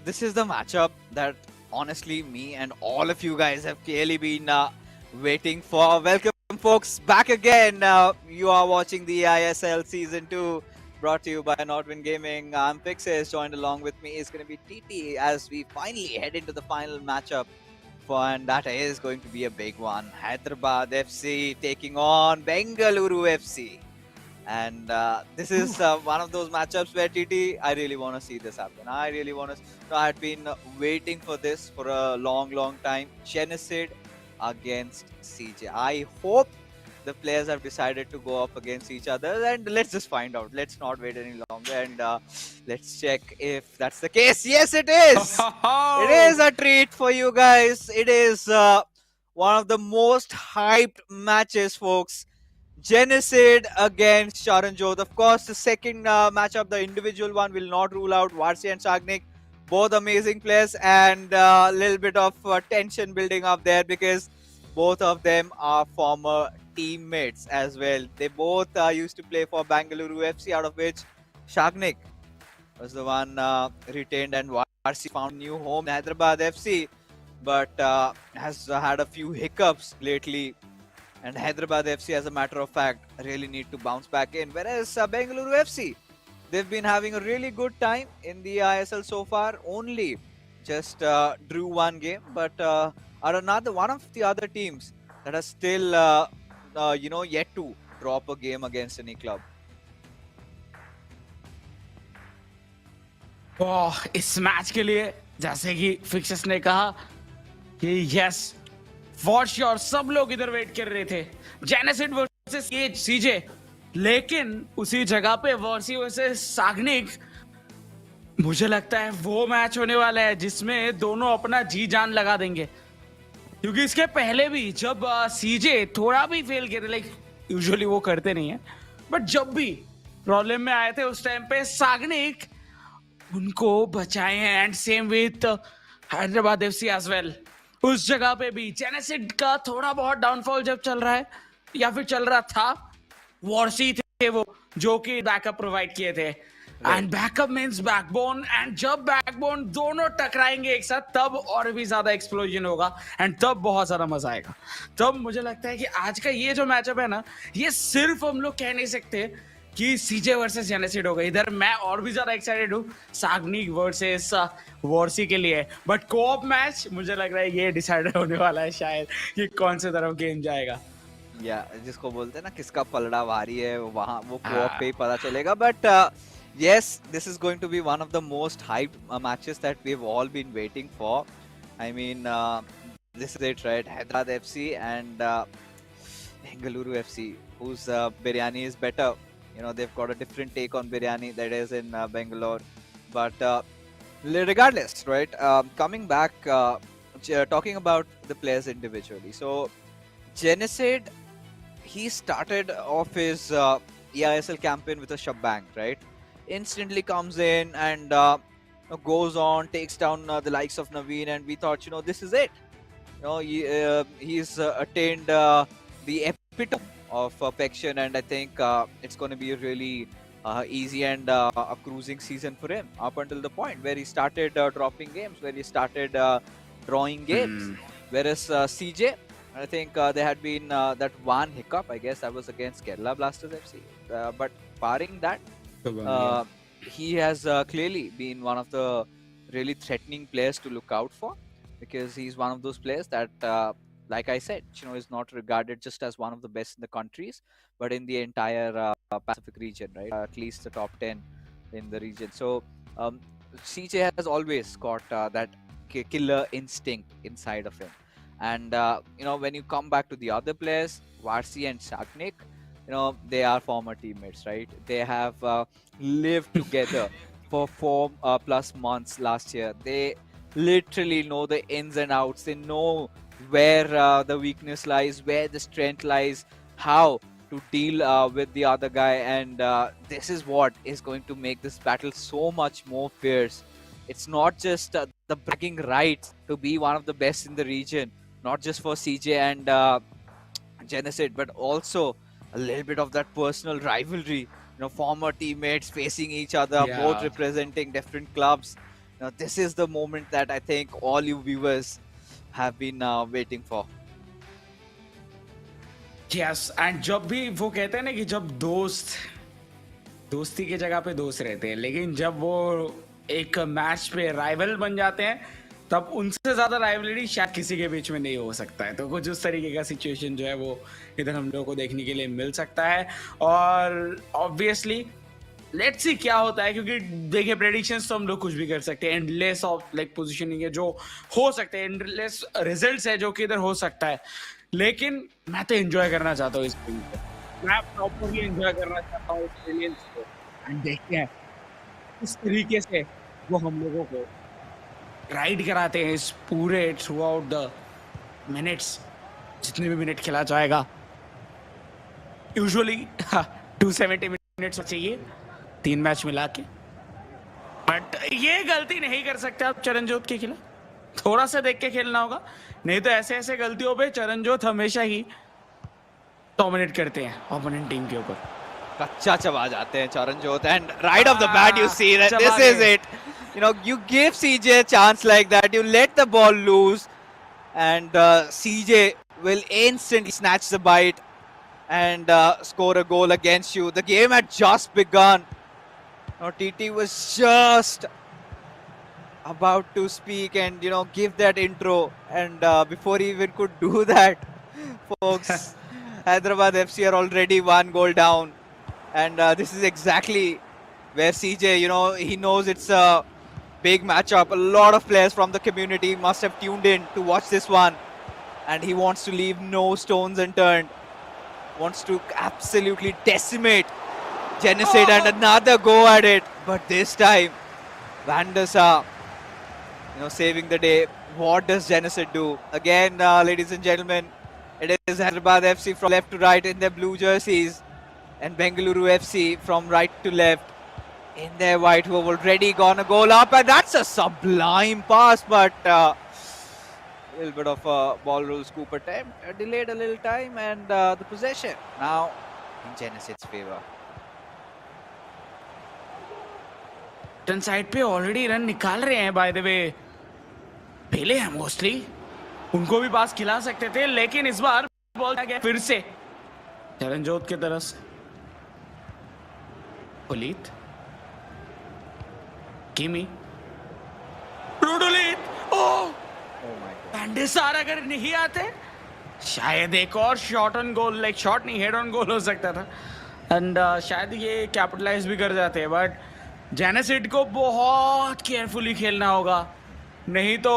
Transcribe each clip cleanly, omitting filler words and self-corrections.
This is the matchup that honestly me and all of you guys have clearly been waiting for. Welcome, folks, back again. You are watching the eISL Season 2 brought to you by Nordwin Gaming. I'm Pixis. Joined along with me is going to be TT as we finally head into the final matchup. And that is going to be a big one. Hyderabad FC taking on Bengaluru FC. And this is one of those matchups where TT, I really want to see this happen. I really want to. I had been waiting for this for a long time. Genocide against CJ. I hope the players have decided to go up against each other, and let's just find out. Let's not wait any longer, and let's check if that's the case. Yes, it is. It is a treat for you guys. It is one of the most hyped matches, folks. Genocide against Sharanjot. Of course, the second matchup, the individual one, will not rule out Varsi and Sagnik. Both amazing players, and a little bit of tension building up there because both of them are former teammates as well. They both used to play for Bengaluru FC, out of which Shagnik was the one retained, and Varsi found new home in Hyderabad FC, but has had a few hiccups lately. And Hyderabad FC, as a matter of fact, really need to bounce back in. Whereas Bengaluru FC, they've been having a really good time in the eISL so far. Only just drew one game, but are another one of the other teams that are still, yet to drop a game against any club. इस match के लिए जैसे कि fixers ने कहा कि yes for sure सब लोग इधर वेट कर रहे थे जेनेसिड वर्सेस सीजे, लेकिन उसी जगह पे वर्सी वर्सेस साग्निक, मुझे लगता है वो मैच होने वाला है जिसमें दोनों अपना जी जान लगा देंगे। क्योंकि इसके पहले भी जब सीजे थोड़ा भी फेल करे, लाइक यूजुअली वो करते नहीं है, बट जब भी प्रॉब्लम में आए थे उस टाइम पे साग्निक उनको बचाए हैं। And same with Hyderabad FC as well. उस जगह पे भी जेनेसिड का थोड़ा बहुत डाउनफॉल जब चल रहा है या फिर चल रहा था, वॉर्सी थे वो जो कि बैकअप प्रोवाइड किए थे। And backup means backbone, and जब बैकबोन दोनों टकराएंगे एक साथ तब और भी ज्यादा एक्सप्लोजन होगा एंड तब बहुत ज्यादा मजा आएगा। तब मुझे लगता है कि आज का ये जो मैचअप है ना, ये सिर्फ हम लोग कह नहीं सकते कि सीजे वर्सेस जेनेसिड होगा। इधर मैं और भी ज्यादा एक्साइटेड हूँ साग्निक वर्सेस वॉर्सी के लिए, बट कोऑप मैच मुझे लग रहा है ये डिसाइड होने वाला है शायद कि कौन से तरफ गेम जाएगा। या जिसको बोलते हैं ना किसका पलड़ा भारी है, वहाँ वो कोऑप पे ही पता चलेगा। But yes, this is going to be one of the most hyped matches that we've all been waiting for. I mean, this is it, right? Hyderabad FC and Bengaluru FC, whose biryani is better. You know, they've got a different take on biryani that is in Bangalore. But regardless, right? Coming back, talking about the players individually. So, Genocide, he started off his eISL campaign with a shebang, right? Instantly comes in and goes on, takes down the likes of Naveen, and we thought, this is it. He's attained the epitome of perfection, and I think it's going to be a really easy and a cruising season for him up until the point where he started dropping games, where he started drawing games. Whereas CJ, I think there had been that one hiccup, I guess that was against Kerala Blasters FC. But barring that, he has clearly been one of the really threatening players to look out for, because he's one of those players that, like I said, is not regarded just as one of the best in the countries, but in the entire Pacific region, right? At least the top 10 in the region. So CJ has always got that killer instinct inside of him. And when you come back to the other players, Varsi and Shagnik, they are former teammates, right? They have lived together for 4+ months last year. They literally know the ins and outs. They know where the weakness lies, where the strength lies, how to deal with the other guy. And this is what is going to make this battle so much more fierce. It's not just the bragging rights to be one of the best in the region, not just for CJ and Genocide, but also a little bit of that personal rivalry, former teammates facing each other, both representing different clubs. Now, this is the moment that I think all you viewers have been waiting for. Yes, and जब भी वो कहते हैं ना कि जब दोस्त दोस्ती की जगह पे दोस्त रहते हैं, लेकिन जब वो एक मैच पे राइवल बन जाते हैं, तब उनसे ज्यादा राइवलरी शायद किसी के बीच में नहीं हो सकता है। तो कुछ उस तरीके का सिचुएशन जो है वो इधर हम लोगों को देखने के लिए मिल सकता है। और ऑब्वियसली लेट्स सी क्या होता है, क्योंकि देखिए प्रेडिक्शंस तो हम लोग कुछ भी कर सकते हैं, एंडलेस ऑफ लाइक पोजीशनिंग है जो हो सकते हैं, एंडलेस रिजल्ट्स है जो कि इधर हो सकता है। लेकिन मैं तो एंजॉय करना चाहता हूँ इस फिल्म को, मैं प्रॉपरली एंजॉय करना चाहता हूँ इस ब्रिलियंस को। एंड देखते हैं किस तरीके से वो हम लोगों को राइड कराते हैं इस पूरे थ्रू आउट द मिनट्स, जितने भी मिनट खेला जाएगा। यूजुअली 270 मिनट्स चाहिए 3 मैच मिला के, बट ये गलती नहीं कर सकते आप चरणजोत के खिलाफ, थोड़ा सा देख के खेलना होगा, नहीं तो ऐसे ऐसे गलतियों पे चरणजोत हमेशा ही डोमिनेट करते हैं ओपोनेंट टीम के ऊपर। कच्चा चबा जाते हैं Charanjot, and right off the bat you see that this is it. You know, you give CJ a chance like that, you let the ball loose, and CJ will instantly snatch the bite and score a goal against you. The game had just begun. Now TT was just about to speak and give that intro, and before he even could do that, folks, Hyderabad FC are already 1 goal down, and this is exactly where CJ, he knows it's a big matchup. A lot of players from the community must have tuned in to watch this one, and he wants to leave no stones unturned. Wants to absolutely decimate Genesis, and another go at it, but this time Van der Sar, saving the day. What does Genesis do? Again, ladies and gentlemen, it is Hyderabad FC from left to right in their blue jerseys, and Bengaluru FC from right to left in their white, who have already gone a goal up, and that's a sublime pass, but a little bit of a ball roll scoop attempt, delayed a little time, and the possession now in Genesis' favor. Turn side पे already run निकाल रहे हैं, by the way पहले हैं mostly, उनको भी पास खिला सकते थे, लेकिन इस बार बॉल आ गया फिर से चरणजोत की तरफ से। पुलित किमी रुडुलित, ओह पैंडेसार अगर नहीं आते शायद एक और shot on goal, like shot नहीं हेड ऑन गोल हो सकता था, एंड शायद ये कैपिटलाइज भी कर जाते हैं, बट जेनेसिड को बहुत केयरफुली खेलना होगा, नहीं तो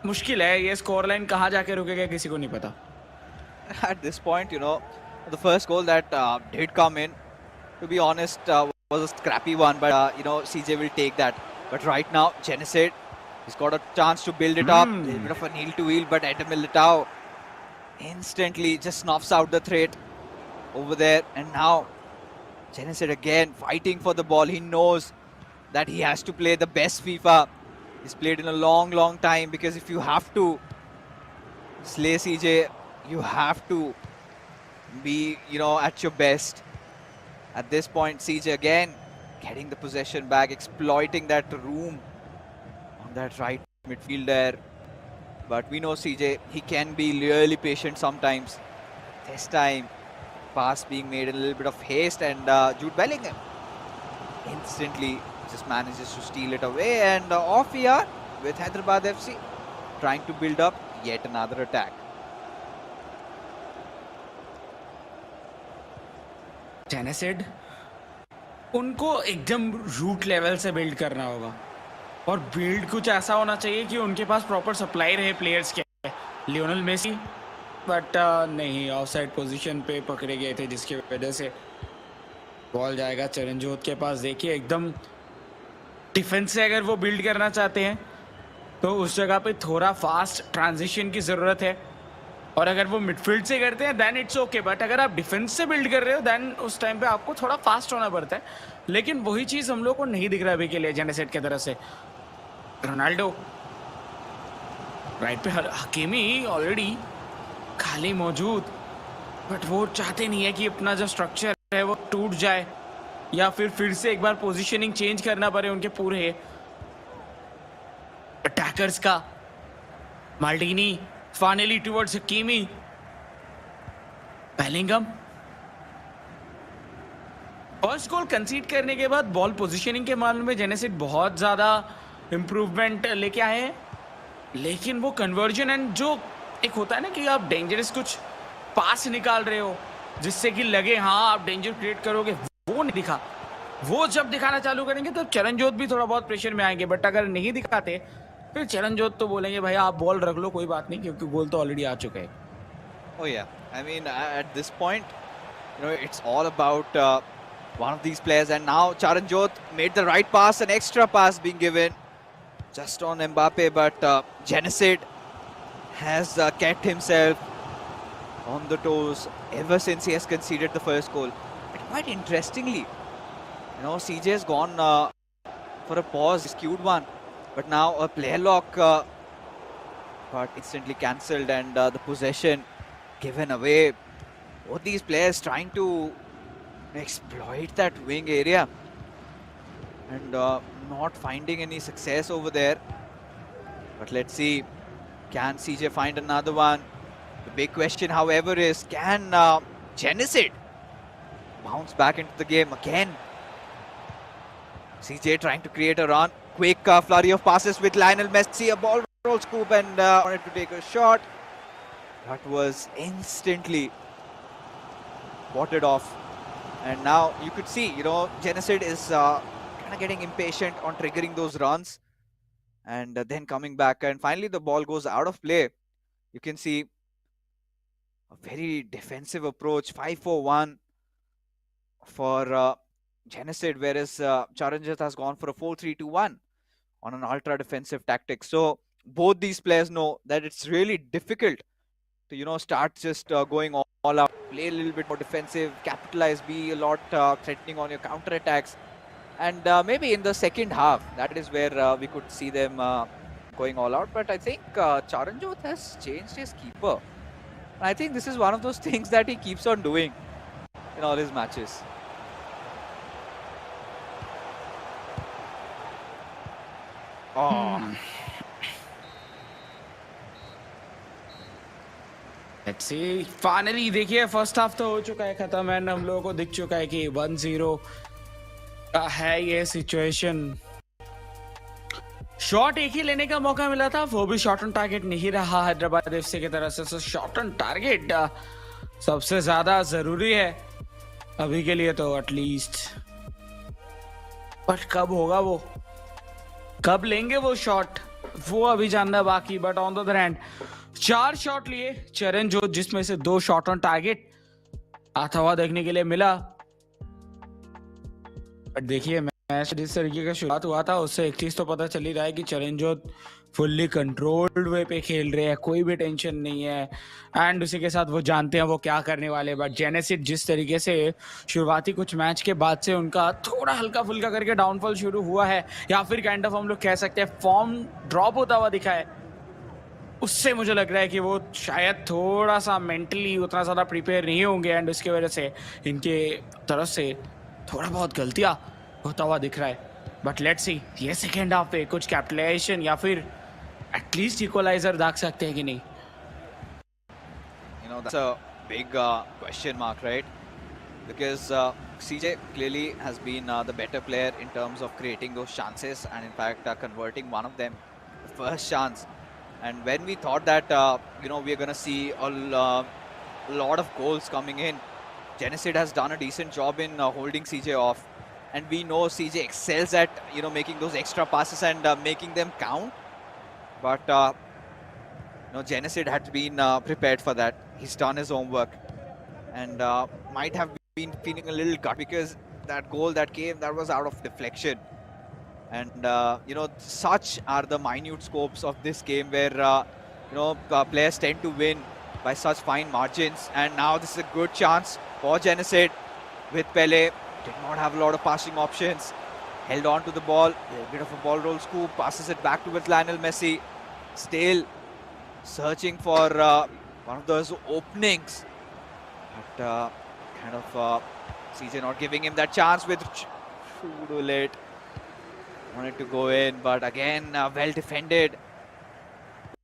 मुश्किल है। ये स्कोर लाइन कहाँ जाके रुकेगा किसी को नहीं पता। At this point, the first goal that did come in, to be honest, was a scrappy one, but CJ will take that. But right now, Genesis, he's got a chance to build it up. A little bit of a heel to heel, but Adam Militao instantly just snuffs out the threat over there, and now Genesis again fighting for the ball. He knows that he has to play the best FIFA he's played in a long time, because if you have to slay CJ, you have to be, at your best. At this point, CJ again getting the possession back, exploiting that room on that right midfield there. But we know CJ, he can be really patient sometimes. This time, pass being made in a little bit of haste, and Jude Bellingham instantly just manages to steal it away, and off we are with Hyderabad FC trying to build up yet another attack. जेनेसिड उनको एकदम root level से build करना होगा, और build कुछ ऐसा होना चाहिए कि उनके पास प्रॉपर सप्लाई रहे प्लेयर्स के। लियोनेल मेसी, बट नहीं, ऑफसाइड पोजीशन पे पकड़े गए थे, जिसकी वजह से बॉल जाएगा चरणजोत के पास। देखिए एकदम डिफेंस से अगर वो बिल्ड करना चाहते हैं तो उस जगह पे थोड़ा फास्ट ट्रांजिशन की ज़रूरत है, और अगर वो मिडफील्ड से करते हैं देन इट्स ओके, बट अगर आप डिफेंस से बिल्ड कर रहे हो देन उस टाइम पे आपको थोड़ा फास्ट होना पड़ता है। लेकिन वही चीज़ हम लोग को नहीं दिख रहा अभी के लिए जेनेसिड की तरफ से। रोनाल्डो राइट पे, हकीमी ऑलरेडी खाली मौजूद, बट वो चाहते नहीं है कि अपना जो स्ट्रक्चर है वो टूट जाए, या फिर से एक बार पोजीशनिंग चेंज करना पड़े उनके पूरे। अटैकर्स का Maldini finally towards Hakimi, Bellingham. First goal concede करने के बाद बॉल पोजीशनिंग के मामले में जेनेसिड बहुत ज्यादा इंप्रूवमेंट लेके आए हैं, लेकिन वो कन्वर्जन एंड जो एक होता है ना कि आप डेंजरस कुछ पास निकाल रहे हो जिससे कि लगे हाँ आप डेंजर क्रिएट करोगे, वो नहीं दिखा। वो जब दिखाना चालू करेंगे तो चरणजोत भी थोड़ा बहुत प्रेशर में आएंगे, बट अगर नहीं दिखाते फिर चरणजोत तो बोलेंगे भाई आप बॉल रख लो कोई बात नहीं, क्योंकि गोल तो ऑलरेडी आ चुका है। Oh yeah, I mean at this point, it's all about one of these players, and now Charanjot made the right pass, an extra pass being given just on Mbappe, but Genesid has kept himself on the toes ever since he has conceded the first goal. But quite interestingly, CJ has gone for a pause, skewed one, but now a player lock got instantly cancelled, and the possession given away. Both these players trying to exploit that wing area and not finding any success over there. But let's see, can CJ find another one? The big question, however, is can Genesid bounce back into the game again? CJ trying to create a run. Quick flurry of passes with Lionel Messi. A ball roll scoop and wanted to take a shot. That was instantly watered off. And now you could see, Genesid is kind of getting impatient on triggering those runs and then coming back. And finally, the ball goes out of play. You can see a very defensive approach, 5-4-1 for Genesid, whereas Charanjit has gone for a 4-3-2-1 on an ultra defensive tactic. So both these players know that it's really difficult to start just going all out, play a little bit more defensive, capitalize, be a lot threatening on your counter attacks, and maybe in the second half that is where we could see them going all out. But I think Charanjot has changed his keeper. I think this is one of those things that he keeps on doing in all his matches. Oh. Let's see, finally देखिए first half तो हो चुका है खत्म and हम लोगों को दिख चुका है कि 1-0 का है ये सिचुएशन। शॉट एक ही लेने का मौका मिला था, वो भी शॉट ऑन टारगेट नहीं रहा हैदराबाद एफसी की तरफ से। शॉट ऑन टारगेट सबसे ज्यादा जरूरी है अभी के लिए तो एटलीस्ट, बट कब होगा वो, कब लेंगे वो शॉट, वो अभी जानना बाकी। But on the other hand 4 shot लिए चरणजोत, जिसमें से 2 शॉट ऑन टारगेट आता हुआ देखने के लिए मिला। बट देखिए मैच जिस तरीके का शुरुआत हुआ था उससे एक चीज तो पता चल ही रहा है कि चरणजोत फुल्ली कंट्रोल्ड वे पे खेल रहे हैं, कोई भी टेंशन नहीं है एंड उसी के साथ वो जानते हैं वो क्या करने वाले। बट जेनेसिड जिस तरीके से शुरुआती कुछ मैच के बाद से उनका थोड़ा हल्का फुल्का करके डाउनफॉल शुरू हुआ है, या फिर काइंड ऑफ हम लोग कह सकते हैं फॉर्म ड्रॉप होता हुआ दिखा है, उससे मुझे लग रहा है कि वो शायद थोड़ा सा मेंटली उतना ज़्यादा प्रिपेयर नहीं होंगे एंड उसकी वजह से इनके तरफ से थोड़ा बहुत गलतियां होता हुआ दिख रहा है। बट लेट्स सी ये सेकेंड हाफ पे कुछ कैपिटलाइजेशन या फिर एटलीस्ट इक्वलाइजर दाग सकते हैं कि नहीं। That's a big question mark, right? Because CJ clearly has been the better player in terms of creating those chances and in fact converting one of them, the first chance. And when we thought that we're going to see a lot of goals coming in, Genesid has done a decent job in holding CJ off, and we know CJ excels at making those extra passes and making them count. But Genesid had been prepared for that. He's done his homework and might have been feeling a little gut because that goal that came, that was out of deflection. And such are the minute scopes of this game where players tend to win by such fine margins. And now this is a good chance for Genesid with Pele. Did not have a lot of passing options. Held on to the ball. A bit of a ball roll scoop. Passes it back towards Lionel Messi. Still searching for one of those openings. But CJ not giving him that chance with Chudulit. Wanted to go in, but again, well defended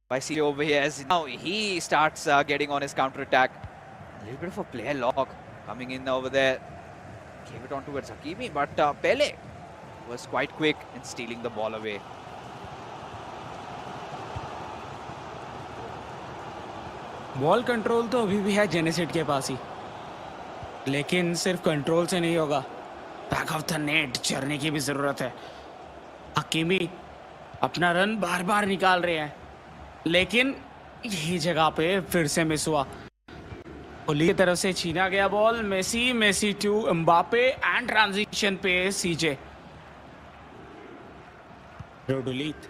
by CJ over here. As now he starts getting on his counter attack. A little bit of a player lock coming in over there. Gave it on towards Hakimi, but Pele was quite quick in stealing the ball away. Ball control तो अभी भी है जेनेसिड के पास ही, लेकिन सिर्फ control से नहीं होगा, बैक ऑफ द नेट चढ़ने की भी जरूरत है। हकीमी अपना रन बार बार निकाल रहे हैं, लेकिन यही जगह पे फिर से मिस हुआ। कोहली की तरफ से छीना गया ball, Messi to Mbappe and transition पे सीजे रोडुलीत।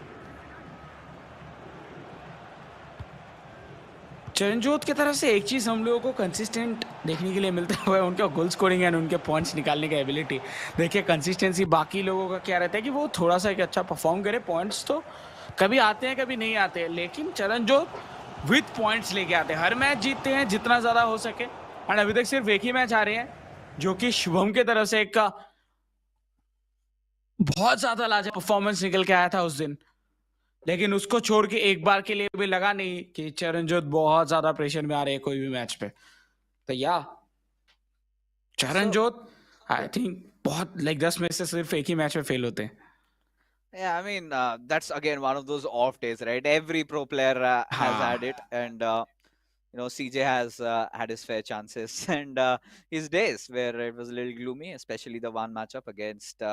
चरणजोत की तरफ से एक चीज हम लोगों को कंसिस्टेंट देखने के लिए मिलता है, उनका गोल स्कोरिंग एंड उनके पॉइंट्स निकालने का एबिलिटी। देखिए कंसिस्टेंसी बाकी लोगों का क्या रहता है कि वो थोड़ा सा एक अच्छा परफॉर्म करे, पॉइंट्स तो कभी आते हैं कभी नहीं आते हैं, लेकिन चरणजोत विद पॉइंट्स लेके आते हैं, हर मैच जीतते हैं जितना ज्यादा हो सके। एंड अभी तक सिर्फ एक ही मैच आ रहे हैं, जो कि शुभम की तरफ से एक का बहुत ज्यादा लाजवाब परफॉर्मेंस निकल के आया था उस दिन, लेकिन उसको छोड़ के एक बार के लिए भी लगा नहीं कि चरणजोत बहुत ज्यादा प्रेशर में आ रहे हैं कोई भी मैच पे। तो या चरणजोत आई थिंक बहुत लाइक 10 में से सिर्फ एक ही मैच में फेल होते हैं। Yeah, I mean, that's again one of those off days, right? Every pro player has had it, and CJ has had his fair chances and his days where it was a little gloomy, especially the one matchup against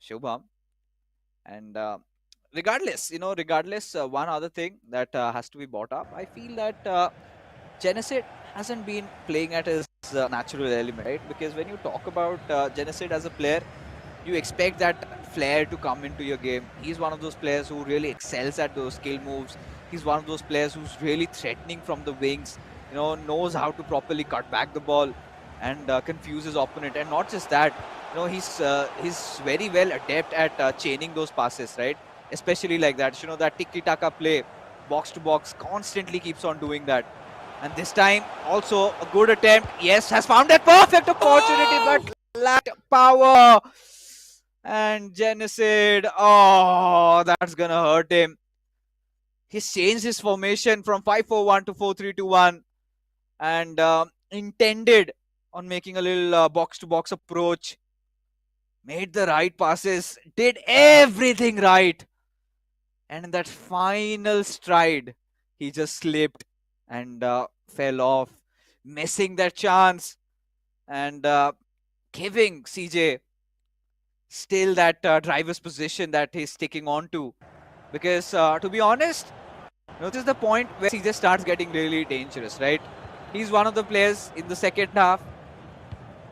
Shubham. And regardless, one other thing that has to be brought up, I feel that Genesid hasn't been playing at his natural element, right? Because when you talk about Genesid as a player, you expect that flair to come into your game. He's one of those players who really excels at those skill moves. He's one of those players who's really threatening from the wings, knows how to properly cut back the ball and confuse his opponent. And not just that, he's very well adept at chaining those passes, right? Especially like that, that tiki-taka play, box to box, constantly keeps on doing that. And this time, also a good attempt. Yes, has found that perfect opportunity, but lacked power. And Genesid, that's gonna hurt him. He's changed his formation from 5-4-1 to 4-3-2-1 and intended on making a little box-to-box approach. Made the right passes, did everything right. And in that final stride, he just slipped and fell off, missing that chance and giving CJ still that driver's position that he's sticking on to. Because to be honest, this is the point where CJ starts getting really dangerous, right? He's one of the players in the second half.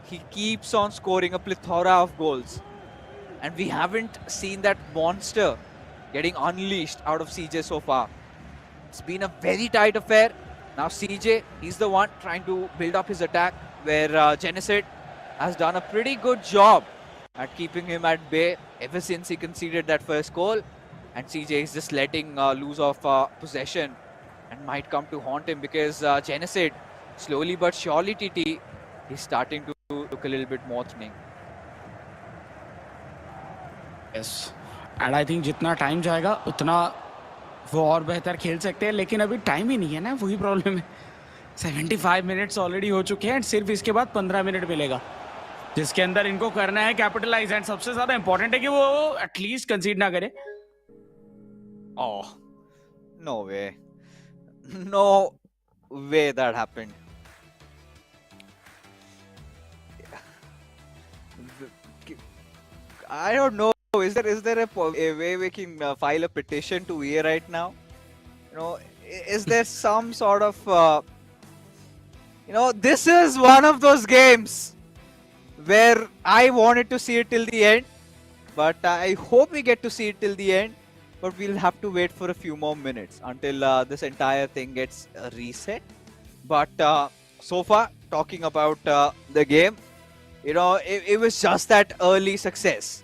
He keeps on scoring a plethora of goals. And we haven't seen that monster getting unleashed out of CJ so far. It's been a very tight affair. Now CJ, he's the one trying to build up his attack, where Genesid has done a pretty good job at keeping him at bay ever since he conceded that first goal. And CJ is just letting loose of possession and might come to haunt him, because Genesid, slowly but surely, TT, he's starting to look a little bit more threatening. Yes. And I think जितना time जाएगा उतना वो और बेहतर खेल सकते हैं, लेकिन अभी टाइम ही नहीं है ना, वही प्रॉब्लम है। 75 मिनट्स ऑलरेडी हो चुके हैं एंड सिर्फ इसके बाद 15 मिनट मिलेगा, जिसके अंदर इनको करना है कैपिटलाइज। एंड सबसे ज्यादा इंपॉर्टेंट है कि वो एटलीस्ट कंसीड ना करे। Oh, no way. No way that happened. I don't know. Is there a way we can file a petition to EA right now? Is there some sort of this is one of those games where I wanted to see it till the end, but I hope we get to see it till the end. But we'll have to wait for a few more minutes until this entire thing gets reset. But so far, talking about the game, it was just that early success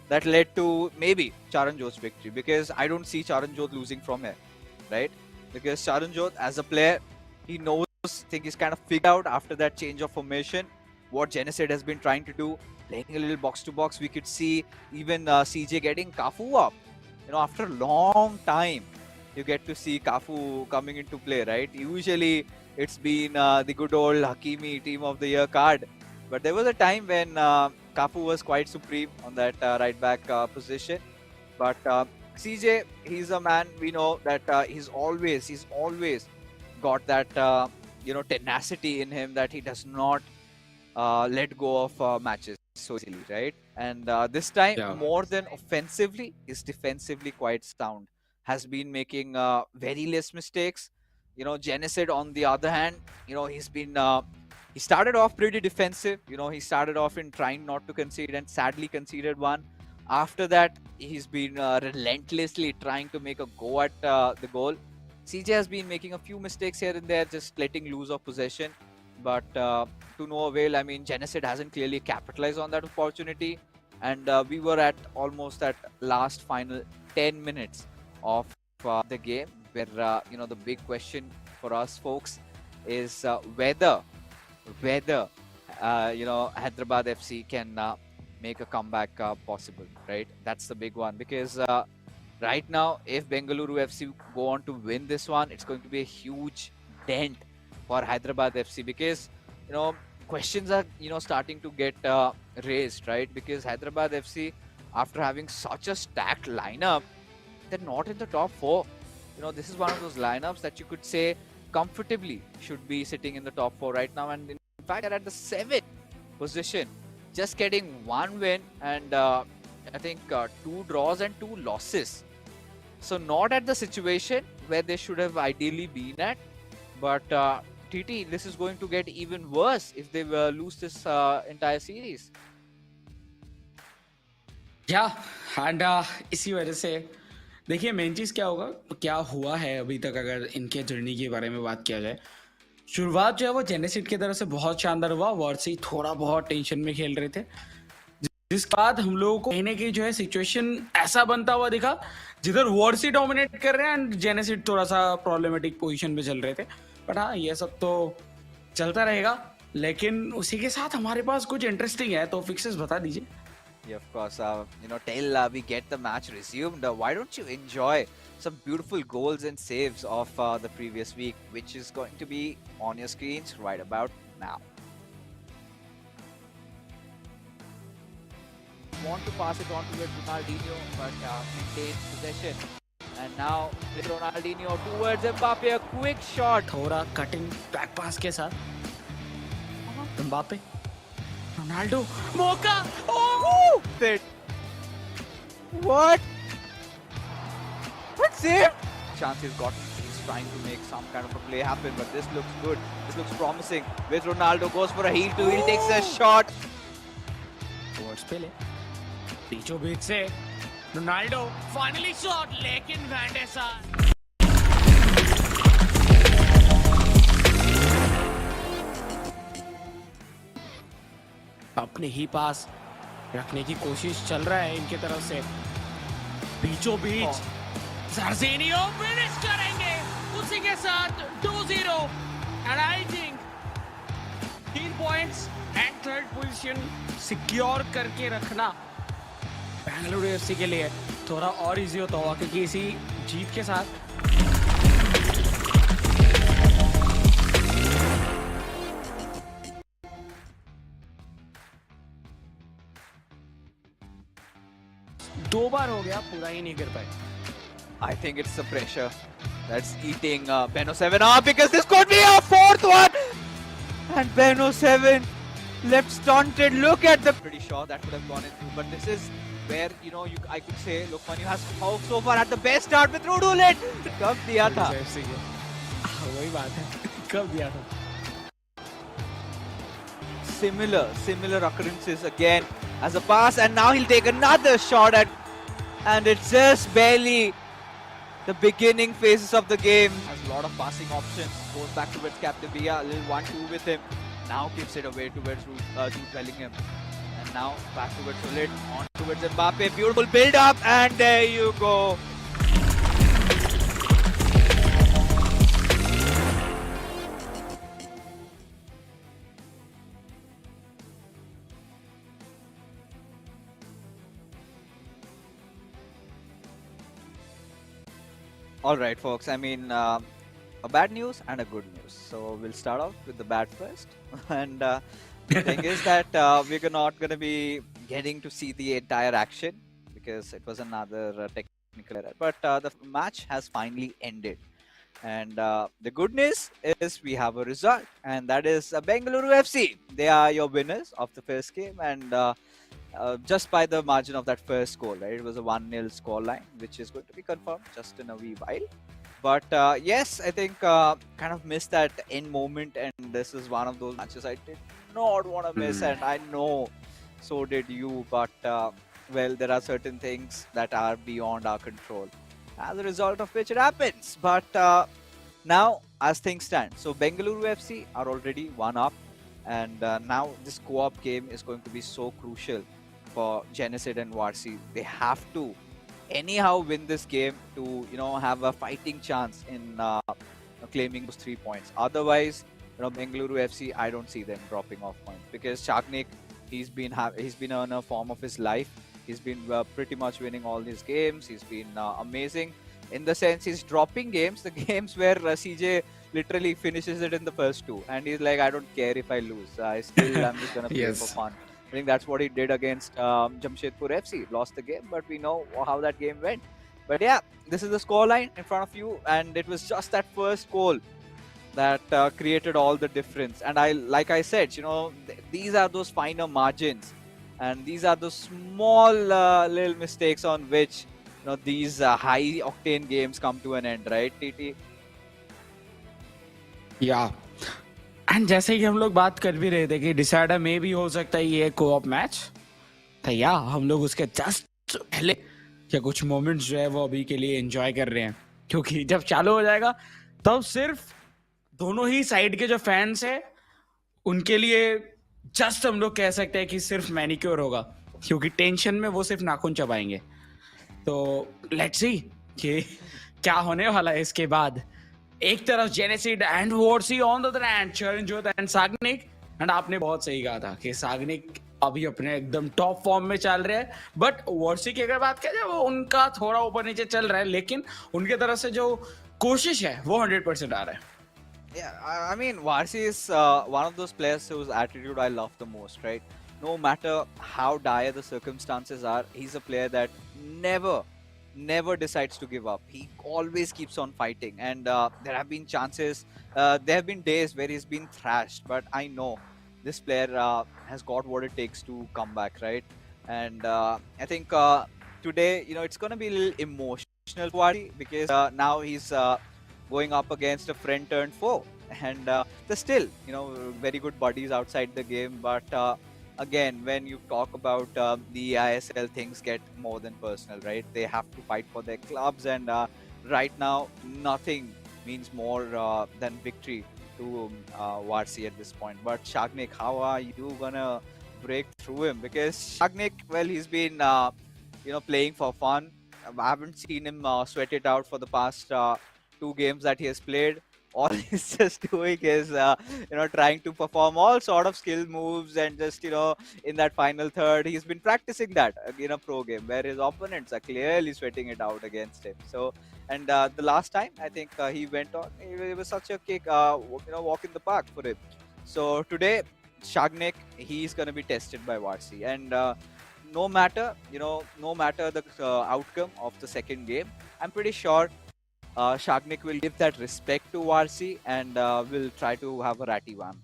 that led to maybe Charanjot's victory, because I don't see Charanjot losing from here, right? Because Charanjot, as a player, he knows, I think he's kind of figured out after that change of formation what Genesid has been trying to do. playing a little box to box. We could see even CJ getting Cafu up. After a long time, you get to see Cafu coming into play, right? Usually, it's been the good old Hakimi Team of the Year card. But there was a time when Cafu was quite supreme on that right back position. But CJ, he's a man, we know that he's always got that tenacity in him, that he does not let go of matches so easily, right? And this time, Yeah. more than offensively, is defensively quite sound. Has been making very less mistakes. Genesid, on the other hand, he's been. He started off pretty defensive. He started off in trying not to concede and sadly conceded one. After that, he's been relentlessly trying to make a go at the goal. CJ has been making a few mistakes here and there, just letting loose of possession. But to no avail. I mean, Genesid hasn't clearly capitalized on that opportunity. And we were at almost that last final 10 minutes of the game, where, the big question for us folks is whether Hyderabad FC can make a comeback possible, right? That's the big one, because right now, if Bengaluru FC go on to win this one, it's going to be a huge dent for Hyderabad FC, because questions are starting to get raised, right? Because Hyderabad FC, after having such a stacked lineup, they're not in the top 4. This is one of those lineups that you could say comfortably should be sitting in the top 4 right now, and in fact they're at the 7th position, just getting 1 win and I think 2 draws and 2 losses. So not at the situation where they should have ideally been at, but TT, this is going to get even worse if they lose this entire series. Yeah, and इसी वजह से देखिए main चीज़ क्या हुआ है अभी तक, अगर इनके जर्नी के बारे में बात किया जाए। शुरुआत जो है वो जेनेसिड की तरफ से बहुत शानदार हुआ, वर्सी थोड़ा बहुत टेंशन में खेल रहे थे, जिसके बाद हम लोगों को कहने की जो है सिचुएशन ऐसा बनता हुआ दिखा जिधर वर्सी डोमिनेट कर रहे हैं एंड जेनेसिड थोड़ा सा प्रॉब्लमेटिक पोजीशन में चल रहे थे। बट हाँ, ये सब तो चलता रहेगा, लेकिन उसी के साथ हमारे पास कुछ इंटरेस्टिंग है, तो फिक्सेस बता दीजिए। Yeah, of course. Till we get the match resumed, why don't you enjoy some beautiful goals and saves of the previous week, which is going to be on your screens right about now. Want to pass it on towards Ronaldinho, but maintains possession. And now with Ronaldinho towards Mbappe, a quick shot. थोड़ा cutting back पास के साथ Mbappe, Ronaldo, मौका, Oh! What save? Chance he's got. He's trying to make some kind of a play happen, but this looks good. This looks promising. With Ronaldo, goes for a heel to heel, takes a shot. Towards Pele, बीचों बीच से Ronaldo finally shot, लेकिन वैंडेसा अपने ही पास रखने की कोशिश चल रहा है इनके तरफ से, बीचों बीच सर्जिनियो फिनिश करेंगे, उसी के साथ 2-0 and I think 3 points and 3rd position secure करके रखना बेंगलुरु एफसी के लिए थोड़ा और इजी होता हुआ, क्योंकि इसी जीत के साथ दो बार हो गया, पूरा ही नहीं कर पाए। I think it's the pressure that's eating Beno 7 up, because this could be a 4th one. And Beno 7 left stunted. Look at the. Pretty sure that would have gone in through, but this is where I could say Lokman, you has so far had the best start with Rudulit. कब दिया था? वही बात है, कब दिया था? Similar occurrences again as a pass, and now he'll take another shot at, and it's just barely the beginning phases of the game. Has a lot of passing options. Goes back towards Captain Bia, a little 1-2 with him. Now gives it away towards Jude Bellingham. And now back towards Solid, on towards Mbappe. Beautiful build up, and there you go. All right, folks. I mean, a bad news and a good news. So we'll start off with the bad first. And the thing is that we're not going to be getting to see the entire action because it was another technical error. But the match has finally ended. And the good news is we have a result, and that is Bengaluru FC. They are your winners of the first game, and just by the margin of that first goal, right? It was a 1-0 scoreline, which is going to be confirmed just in a wee while. But yes, I think kind of missed that end moment, and this is one of those matches I did not want to miss, and I know so did you. But well, there are certain things that are beyond our control, as a result of which it happens. But now, as things stand, so Bengaluru FC are already 1 up, and now this co-op game is going to be so crucial for Genesis and Varsi. They have to anyhow win this game to have a fighting chance in claiming those 3 points. Otherwise, Bengaluru FC, I don't see them dropping off points because Chagnik, he's been on a form of his life. He's been pretty much winning all his games. He's been amazing in the sense he's dropping games, the games where CJ literally finishes it in the first two, and he's like, I don't care if I lose. I'm just gonna play for fun. I think that's what he did against Jamshedpur FC. Lost the game, but we know how that game went. But yeah, this is the scoreline in front of you, and it was just that first goal that created all the difference. And like I said, these are those finer margins, and these are those small little mistakes on which these high octane games come to an end, right, TT? या and जैसे कि हम लोग बात कर भी रहे थे कि डिसाइडर में भी हो सकता है ये कोऑप मैच, तो या हम लोग उसके जस्ट पहले क्या कुछ मोमेंट्स जो है वो अभी के लिए एंजॉय कर रहे हैं, क्योंकि जब चालू हो जाएगा तब सिर्फ दोनों ही साइड के जो फैंस हैं उनके लिए जस्ट हम लोग कह सकते हैं कि सिर्फ मैनिक्योर होगा, क्योंकि टेंशन में वो सिर्फ नाखून चबाएंगे. तो लेट्स सी कि क्या होने वाला है इसके बाद. एक तरफ जेनेसिड and Warsi on the other end Charanjot and Sagnik. And आपने बहुत सही कहा था कि साग्निक अभी अपने एकदम टॉप फॉर्म में चल रहे हैं, बट वॉर्सी की अगर बात करें वो उनका थोड़ा ऊपर नीचे चल रहा है, लेकिन उनके तरफ से जो कोशिश है वो 100% आ रहा है. Yeah, I mean, Varsi is one of those players whose attitude I love the most, right? No matter how dire the circumstances are, he's a player that never decides to give up. He always keeps on fighting, and there have been chances, there have been days where he's been thrashed, but I know this player has got what it takes to come back, right? And I think today, it's going to be a little emotional for Varsi because now he's going up against a friend turned foe, and they're still very good buddies outside the game. But again, when you talk about the eISL, things get more than personal, right? They have to fight for their clubs, and right now nothing means more than victory to Varsi at this point. But Shagnik, how are you gonna break through him? Because Shagnik, well, he's been playing for fun. I haven't seen him sweat it out for the past 2 games that he has played. All he's just doing is trying to perform all sort of skill moves, and just in that final third he's been practicing that in a pro game where his opponents are clearly sweating it out against him. So, and the last time I think he went on, it was such a kick, walk in the park for him. So today Shagnik, he's going to be tested by Varsi, and no matter the outcome of the second game, I'm pretty sure Shagnik will give that respect to Varsi, and will try to have a ratty one.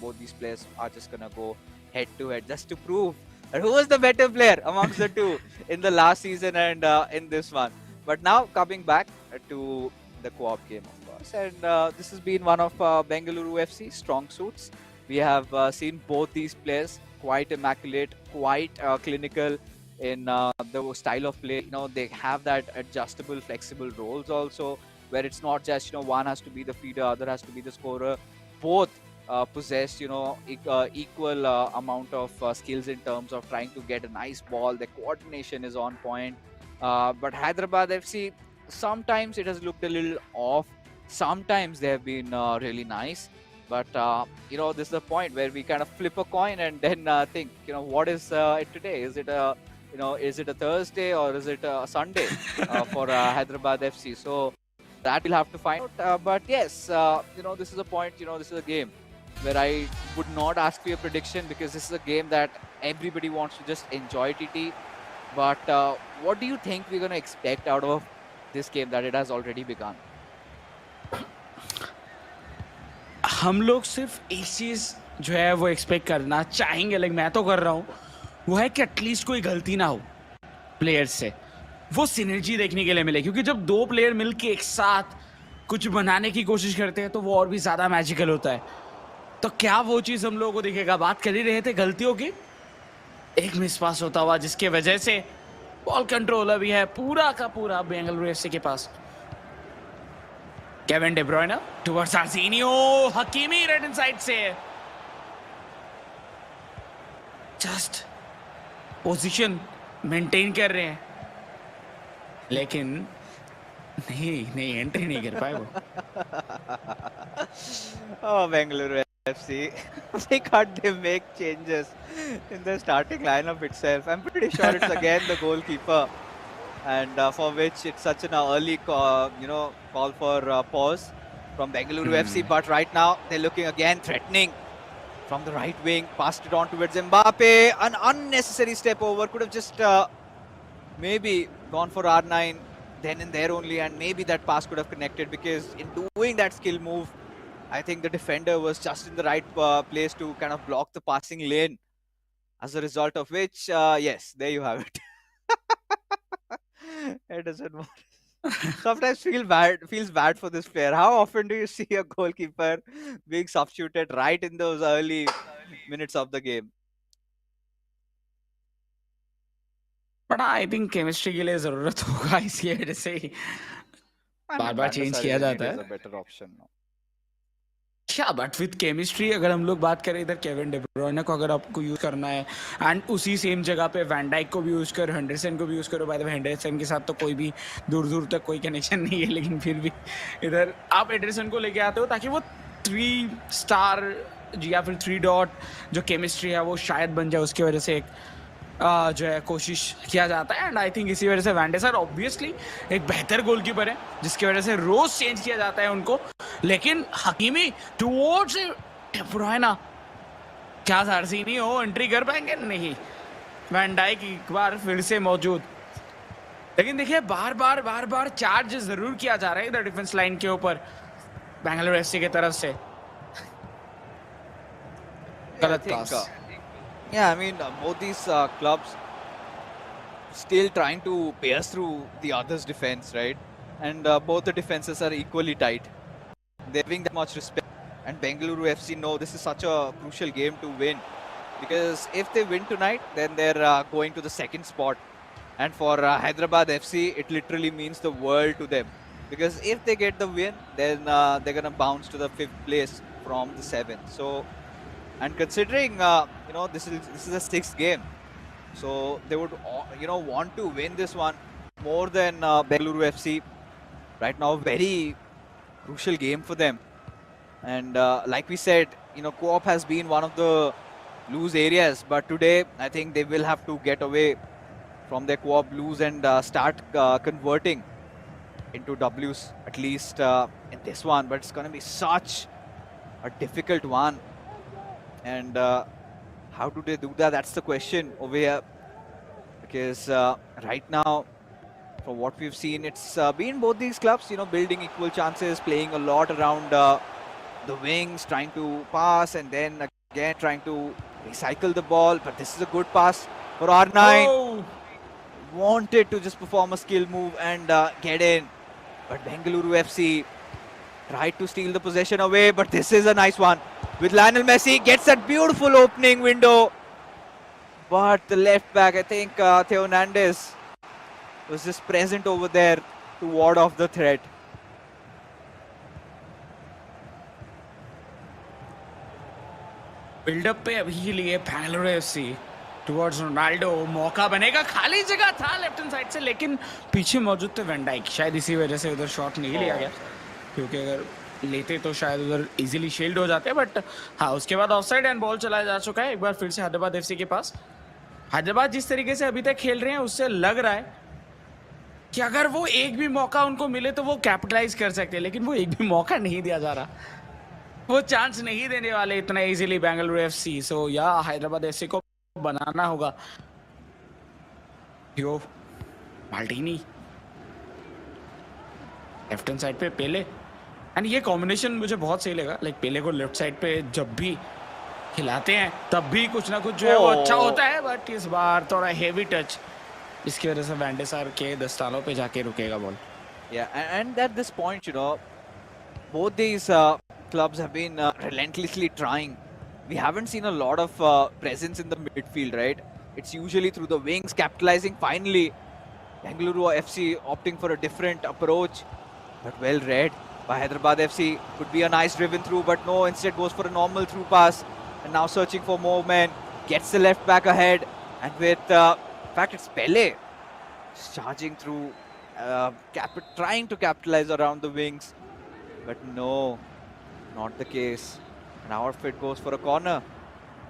Both these players are just gonna go head to head just to prove that who was the better player amongst the two in the last season and in this one. But now coming back to the co-op game, of course, and this has been one of Bengaluru FC strong suits. We have seen both these players quite immaculate, quite clinical in the style of play. They have that adjustable, flexible roles also, where it's not just one has to be the feeder, other has to be the scorer. Both possess equal amount of skills in terms of trying to get a nice ball. The coordination is on point. But Hyderabad FC, sometimes it has looked a little off. Sometimes they have been really nice. But this is the point where we kind of flip a coin and then think, what is it today? Is it a Thursday or is it a Sunday for Hyderabad FC? So that we'll have to find out. But yes, this is a point. This is a game where I would not ask for your prediction because this is a game that everybody wants to just enjoy, TT. But what do you think we're going to expect out of this game that it has already begun? हम लोग सिर्फ एक चीज जो है वो expect करना चाहेंगे, लाइक मैं तो कर रहा हूँ, वो है कि एटलीस्ट कोई गलती ना हो प्लेयर्स से, वो सिनर्जी देखने के लिए मिले, क्योंकि जब दो प्लेयर मिलके एक साथ कुछ बनाने की कोशिश करते हैं तो वो और भी ज्यादा मैजिकल होता है. तो क्या वो चीज हम लोगों को दिखेगा? बात कर ही रहे थे गलतियों की, एक मिस पास होता हुआ जिसके वजह से बॉल कंट्रोल अभी है पूरा का पूरा बेंगलुरु एफसी के पास. Kevin De Bruyne towards Arsenio, Hakimi right hand side से जस्ट पोजीशन मेंटेन कर रहे हैं, लेकिन नहीं एंट्री नहीं कर पाए वो. Oh, Bengaluru FC. Why can't they make changes in the starting lineup itself? I'm pretty sure it's again the goalkeeper, and for which it's such an early call for pause from Bengaluru FC. But right now they're looking again threatening from the right wing. Passed it on towards Mbappe. An unnecessary step over. Could have just maybe gone for R9 then and there only, and maybe that pass could have connected, because in doing that skill move, I think the defender was just in the right place to kind of block the passing lane, as a result of which, yes, there you have it. It doesn't matter. Sometimes feels bad for this player. How often do you see a goalkeeper being substituted right in those early minutes of the game? But I think chemistry के लिए जरूरत होगा, इसकी वजह से ही बार-बार change किया जाता है. Better option. क्या बट विद केमिस्ट्री अगर हम लोग बात करें इधर केविन डे ब्रुयने को अगर आपको यूज करना है, एंड उसी सेम जगह पे वैन डाइक को भी यूज करो, हेंडरसन को भी यूज करो. बाय द वे हेंडरसन के साथ तो कोई भी दूर तक कोई कनेक्शन नहीं है, लेकिन फिर भी इधर आप हेंडरसन को लेके आते हो ताकि वो 3 स्टार या फिर 3 डॉट जो केमिस्ट्री है वो शायद बन जाए. उसकी वजह से एक जो है कोशिश किया जाता है, एंड आई थिंक इसी वजह से वैन डे सर ऑब्वियसली एक बेहतर गोलकीपर है, जिसकी वजह से रोज चेंज किया जाता है उनको. लेकिन हकीमी टुवर्ड्स डे ब्रुयने, क्या आर्सेनियो एंट्री कर पाएंगे? नहीं. वैन डाइक एक बार फिर से मौजूद, लेकिन देखिए बार बार चार्ज जरूर किया जा रहा है इधर डिफेंस लाइन के ऊपर बेंगलुरु एफसी की तरफ से. गलत पास. Yeah, I mean, both these clubs still trying to pierce through the other's defense, right? And both the defenses are equally tight. They're giving that much respect. And Bengaluru FC know this is such a crucial game to win, because if they win tonight, then they're going to the second spot. And for Hyderabad FC, it literally means the world to them. Because if they get the win, then they're going to bounce to the 5th place from the 7th. So, and considering this is a 6th game, so they would want to win this one more than Bengaluru FC. Right now, very crucial game for them. And like we said, co-op has been one of the loose areas, but today I think they will have to get away from their co-op lose and start converting into W's, at least in this one. But it's going to be such a difficult one. And how do they do that? That's the question over here. Because right now, from what we've seen, it's been both these clubs, building equal chances, playing a lot around the wings, trying to pass, and then again trying to recycle the ball. But this is a good pass for R9. Oh. Wanted to just perform a skill move and get in. But Bengaluru FC tried to steal the possession away, but this is a nice one. With Lionel Messi, gets that beautiful opening window. But the left back, I think Theo Hernandez, was just present over there to ward off the threat. Buildup पे अभी के लिए Bengaluru FC towards Ronaldo, मौका बनेगा, खाली जगह था left hand side से, लेकिन पीछे मौजूद थे वैन डाइक. शायद इसी वजह से उधर शॉट नहीं लिया गया, क्योंकि अगर लेते तो शायद उधर इजीली शील्ड हो जाते. बट हाँ, उसके बाद ऑफसाइड एंड बॉल चलाया जा चुका है एक बार फिर से हैदराबाद एफसी के पास. हैदराबाद जिस तरीके से अभी तक खेल रहे हैं उससे लग रहा है कि अगर वो एक भी मौका उनको मिले तो वो कैपिटलाइज कर सकते, लेकिन वो एक भी मौका नहीं दिया जा रहा, वो चांस नहीं देने वाले इतना इजीली बेंगलुरु एफसी। सो या हैदराबाद एफसी को बनाना होगा। यो माल्टीनी लेफ्ट हैंड साइड पे पेले, एंड ये कॉम्बिनेशन मुझे बहुत सही लगा। लाइक पेले को लेफ्ट साइड पे जब भी खिलाते हैं तब भी कुछ ना कुछ जो है वो अच्छा होता है, बट इस बार थोड़ा हेवी टच, इसकी वजह से वैंडेसार के दस्तानों पे जाके रुकेगा ball. Yeah, and at this point, you know, both these clubs have been relentlessly trying. We haven't seen a lot of presence in the midfield, right? It's usually through the wings, capitalizing. Finally, Bengaluru FC opting for a different approach, but well read by Hyderabad FC. Could be a nice driven through, but no, instead goes for a normal through pass. And now searching for more men, gets the left back ahead. And with, in fact, it's Pele charging through, trying to capitalize around the wings. But no, not the case. And our fit goes for a corner.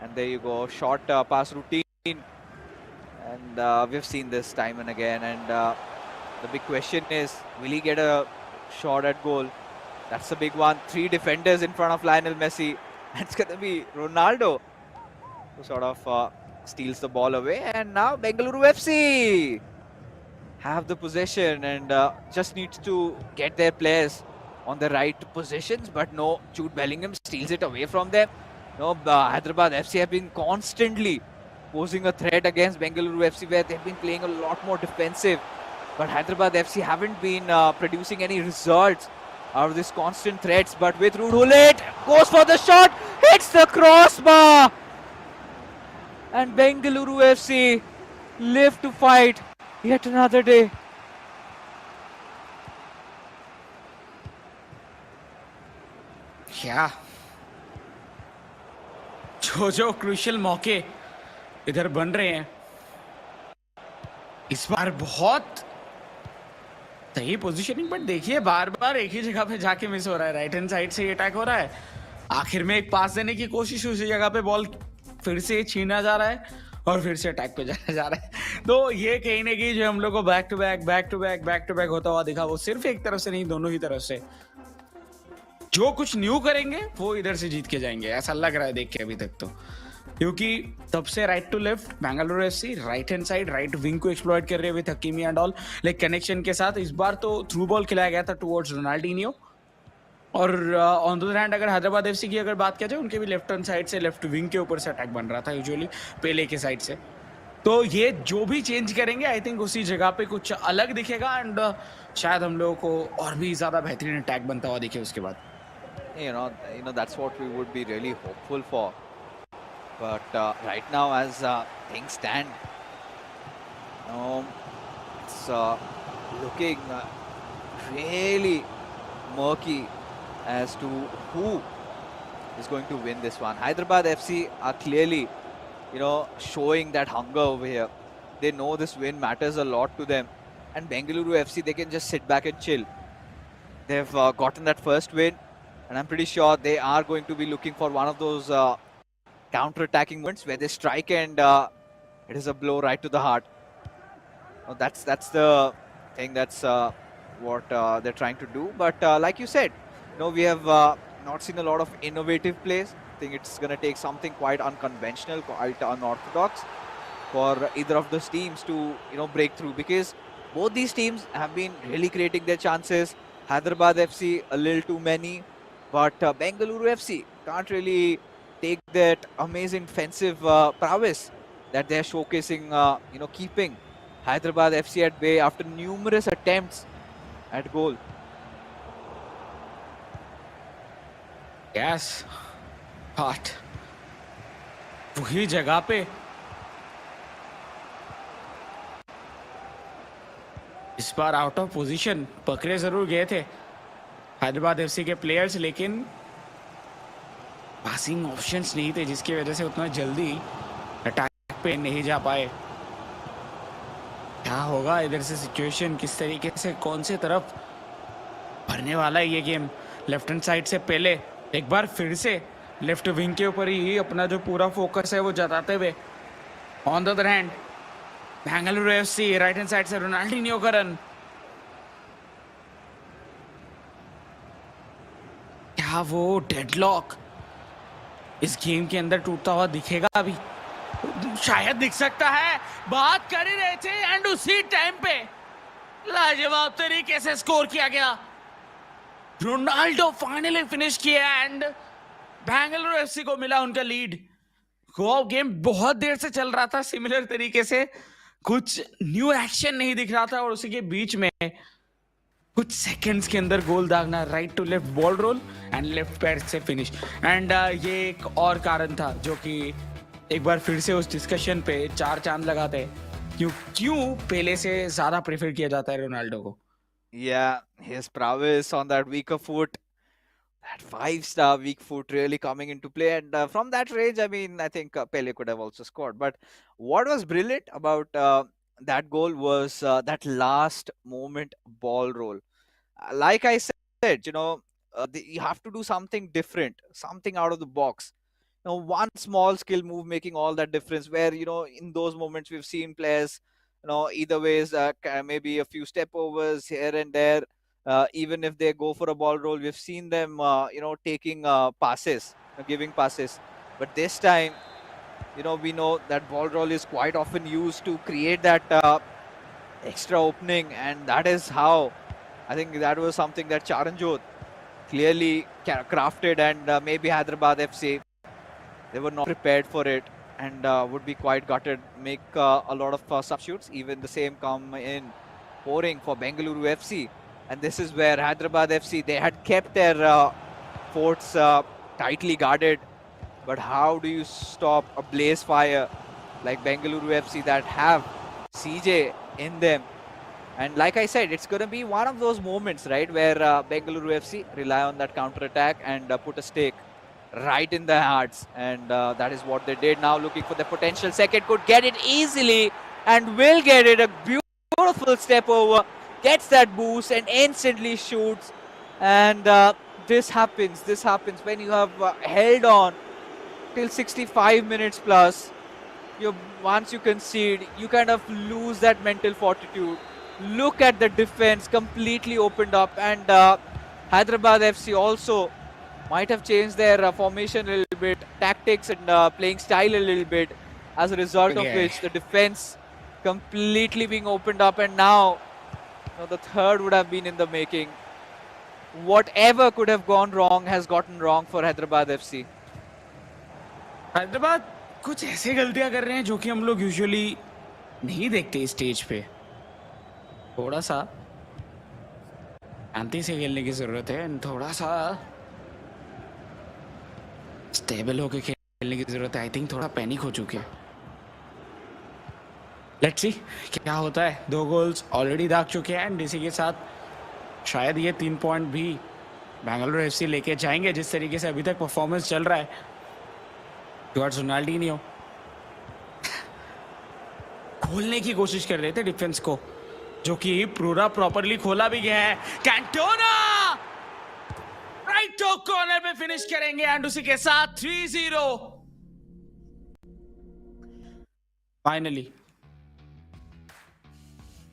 And there you go, short pass routine. And we've seen this time and again. And the big question is, will he get a shot at goal? That's the big one. 3 defenders in front of Lionel Messi. And it's going to be Ronaldo who sort of steals the ball away. And now Bengaluru FC have the possession and just needs to get their players on the right positions. But no, Jude Bellingham steals it away from them. No, Hyderabad FC have been constantly posing a threat against Bengaluru FC, where they've been playing a lot more defensive. But Hyderabad FC haven't been producing any results out of these constant threats. But with Rudhulit, goes for the shot, hits the crossbar. And Bengaluru FC live to fight yet another day. क्या जो crucial मौके इधर बन रहे हैं इस बार, बहुत सही पोजीशनिंग, बट देखिए बार बार एक ही जगह पे जाके मिस हो रहा है। राइट हैंड साइड से ये अटैक हो रहा है, आखिर में एक पास देने की कोशिश, उसी जगह पे बॉल फिर से छीना जा रहा है और फिर से अटैक पे जाया जा रहा है। तो ये कहीं ना कहीं जो हम लोग को बैक टू बैक होता हुआ दिखा, वो सिर्फ एक तरफ से नहीं, दोनों ही तरफ से जो कुछ न्यू करेंगे वो इधर से जीत के जाएंगे, ऐसा लग रहा है देख के अभी तक तो। क्योंकि तब से right to left Bengaluru FC right hand side right wing को एक्सप्लॉइट कर रहे हुए Hakimi and all, like connection के साथ। इस बार तो थ्रू बॉल खिलाया गया था टुवर्ड्स रोनाल्डिनियो। और ऑन द अदर हैंड अगर हैदराबाद एफसी की अगर बात किया जाए, उनके भी लेफ्ट हैंड साइड से लेफ्ट विंग के ऊपर से अटैक बन रहा था यूजुअली पेले के साइड से। तो ये जो भी चेंज करेंगे आई थिंक उसी जगह पे कुछ अलग दिखेगा, एंड शायद हम लोगों को और भी ज्यादा बेहतरीन अटैक बनता हुआ दिखे उसके बाद। You know that's what we would be really hopeful for. But right now, as things stand, it's looking really murky as to who is going to win this one. Hyderabad FC are clearly, showing that hunger over here. They know this win matters a lot to them. And Bengaluru FC, they can just sit back and chill. They've gotten that first win. And I'm pretty sure they are going to be looking for one of those counter-attacking moments where they strike and it is a blow right to the heart. That's the thing. That's what they're trying to do. But like you said, we have not seen a lot of innovative plays. I think it's going to take something quite unconventional, quite unorthodox for either of those teams to break through, because both these teams have been really creating their chances. Hyderabad FC a little too many. But Bengaluru FC can't really take that amazing defensive prowess that they're showcasing, keeping Hyderabad FC at bay after numerous attempts at goal. Yes, but वही जगह पे इस बार out of position पकड़े जरूर गए थे Hyderabad FC के players, लेकिन पासिंग ऑप्शंस नहीं थे, जिसकी वजह से उतना जल्दी अटैक पे नहीं जा पाए। क्या होगा इधर से सिचुएशन, किस तरीके से कौन से तरफ भरने वाला है ये गेम। लेफ्ट हैंड साइड से पहले एक बार फिर से लेफ्ट विंग के ऊपर ही अपना जो पूरा फोकस है वो जताते हुए, on the other hand Bengaluru FC right hand side से रोनाल्डिनियो का रन, क्या वो डेडलॉक इस गेम के अंदर टूटता हुआ दिखेगा अभी? शायद दिख सकता है, बात कर ही रहे थे एंड उसी टाइम पे लाजवाब तरीके से स्कोर किया गया। रोनाल्डो फाइनली फिनिश किया एंड बेंगलुरु एफसी को मिला उनका लीड। वो गेम बहुत देर से चल रहा था सिमिलर तरीके से, कुछ न्यू एक्शन नहीं दिख रहा था और उसी के बीच में कुछ सेकंड्स के अंदर गोल दागना, right to left ball roll and left पैर से फिनिश। एंड ये एक और कारण था जो कि एक बार फिर से उस डिस्कशन पे चार चांद लगाते हैं, क्यों पेले से ज्यादा प्रेफर किया जाता है रोनाल्डो को। Yeah, his prowess on that weaker foot, that five-star weak foot really coming into play. And from that range, I mean, I think Pele could have also scored. But what was brilliant about that goal was that last moment ball roll. Like I said, you have to do something different, something out of the box. One small skill move making all that difference. Where in those moments we've seen players, either ways, maybe a few step overs here and there. Even if they go for a ball roll, we've seen them, taking passes, giving passes. But this time, we know that ball roll is quite often used to create that extra opening, and that is how I think that was something that Charanjot clearly crafted, and maybe Hyderabad FC, they were not prepared for it and would be quite gutted, make a lot of substitutes. Even the same come in pouring for Bengaluru FC. And this is where Hyderabad FC, they had kept their forts tightly guarded. But how do you stop a blaze fire like Bengaluru FC that have CJ in them? And like I said, it's going to be one of those moments, right, where Bengaluru FC rely on that counter-attack and put a stake right in their hearts. And that is what they did. Now looking for the potential second, could get it easily and will get it. A beautiful step over, gets that boost and instantly shoots. And this happens when you have held on till 65 minutes plus. Once you concede, you kind of lose that mental fortitude. Look at the defense, completely opened up, and Hyderabad FC also might have changed their formation a little bit, tactics and playing style a little bit, as a result of which the defense completely being opened up, and now the third would have been in the making. Whatever could have gone wrong has gotten wrong for Hyderabad FC. Hyderabad कुछ ऐसे गलतियां कर रहे हैं जो कि हम लोग यूजुअली नहीं देखते इस स्टेज पे। थोड़ा सा शांति से खेलने की जरूरत है, थोड़ा सा स्टेबल होकर खेलने की जरूरत है। आई थिंक थोड़ा पैनिक हो चुके हैं। लेट्स सी क्या होता है। 2 गोल्स ऑलरेडी दाग चुके हैं एंड इसी के साथ शायद ये 3 पॉइंट भी बेंगलुरु एफसी लेके जाएंगे जिस तरीके से अभी तक परफॉर्मेंस चल रहा है। टुवर्ड्स रोनाल्डिनियो खोलने की कोशिश कर रहे थे डिफेंस को, जो कि पूरा प्रॉपरली खोला भी गया है। कैंटोना राइट कॉर्नर पे फिनिश करेंगे एंड उसी के साथ 3-0 finally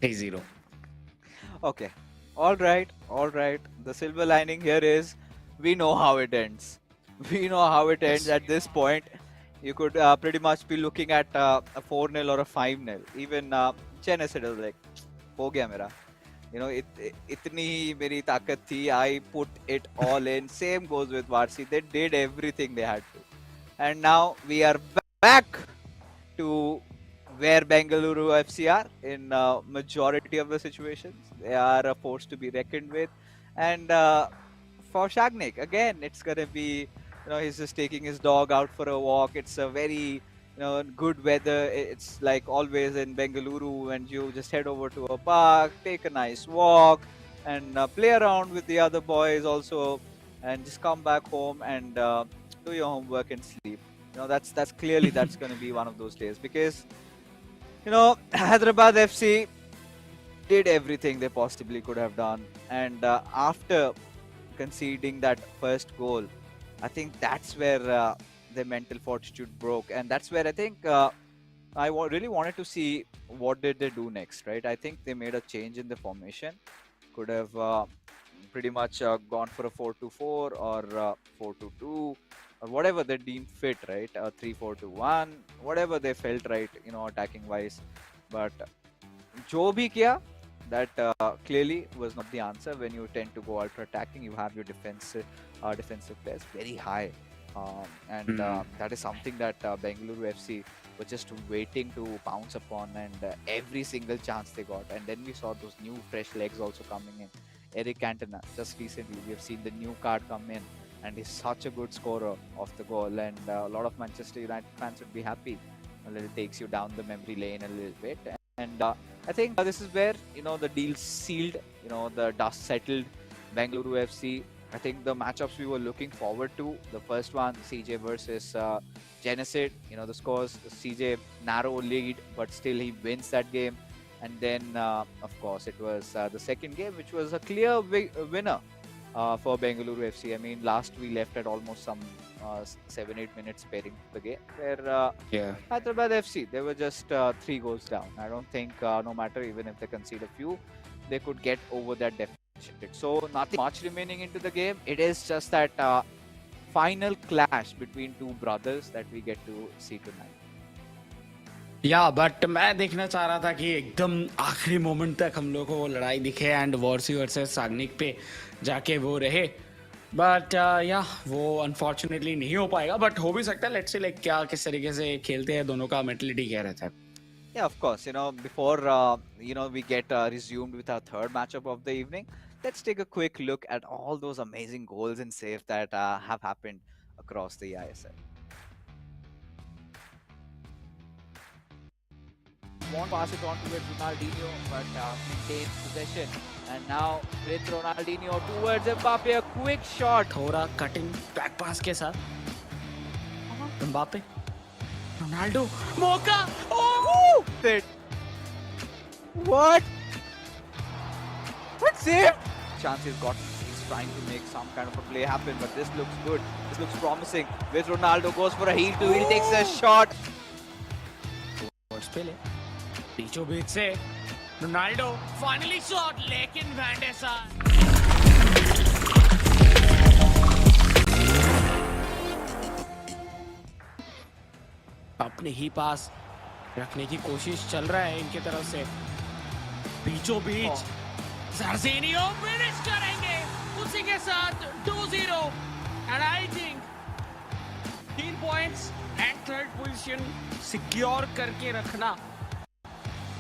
3-0। Okay, all right. The silver lining here is we know how it ends. We know how it ends at this point. You could pretty much be looking at a 4-0 or a 5-0. Even Chennai said, like, हो गया मेरा. इतनी मेरी ताकत थी. I put it all in. Same goes with Varsi. They did everything they had to. And now we are back to where Bengaluru FC are in majority of the situations. They are a force to be reckoned with. And for Shagnik, again, it's going to be, he's just taking his dog out for a walk. It's a very, good weather. It's like always in Bengaluru, and you just head over to a park, take a nice walk, and play around with the other boys also, and just come back home and do your homework and sleep. That's clearly that's going to be one of those days, because Hyderabad FC did everything they possibly could have done, and after conceding that first goal, I think that's where their mental fortitude broke, and that's where I think I really wanted to see what did they do next, right? I think they made a change in the formation, could have pretty much gone for a 4-2-4 or 4-2-2 or whatever they deemed fit, right? 3-4-2-1, whatever they felt right, attacking wise. But जो भी किया, that clearly was not the answer. When you tend to go ultra attacking, you have your defensive players very high, and that is something that Bengaluru FC were just waiting to pounce upon, and every single chance they got. And then we saw those new fresh legs also coming in. Eric Cantona, just recently we have seen the new card come in, and he's such a good scorer of the goal, and a lot of Manchester United fans would be happy. A little takes you down the memory lane a little bit, and I think this is where the deal sealed, the dust settled. Bengaluru FC, I think the matchups we were looking forward to, the first one, CJ versus Genesis, the scores, CJ narrow lead, but still he wins that game. And then, of course, it was the second game, which was a clear winner for Bengaluru FC. I mean, last we left at almost some 7-8 minutes sparing the game, where Hyderabad FC, they were just 3 goals down. I don't think, no matter even if they concede a few, they could get over that deficit. So nothing much remaining into the game. It is just that final clash between two brothers that we get to see tonight. But मैं देखना चाह रहा था कि एकदम आखिरी moment तक हम लोग को वो लड़ाई दिखे एंड वॉर्सी वर्सेस सागनिक पे जाके वो रहे. बट वो अनफॉर्चुनेटली नहीं हो पाएगा, बट हो भी सकता है. लेट्स सी लाइक क्या किस तरीके से खेलते हैं, दोनों का मेंटलिटी क्या रहता है. Yeah, of course. Before we get resumed with our third matchup of the evening, let's take a quick look at all those amazing goals and saves that have happened across the eISL. Won't pass it on towards Ronaldinho, but maintains possession. And now with Ronaldinho towards Mbappe, a quick shot. थोड़ा cutting back पास के साथ Mbappe, Ronaldo, मौका. Oh! What save? Chance he's got. He's trying to make some kind of a play happen, but this looks good. This looks promising. With Ronaldo goes for a heel to heel, takes a shot. बीचों बीच से Ronaldo finally shot, लेकिन van de सार अपने ही पास रखने की कोशिश चल रहा है इनके तरफ से. बीचों बीच जर्जिनियो फिनिश करेंगे उसी के साथ 2-0. And I think 3 points and third position secure करके रखना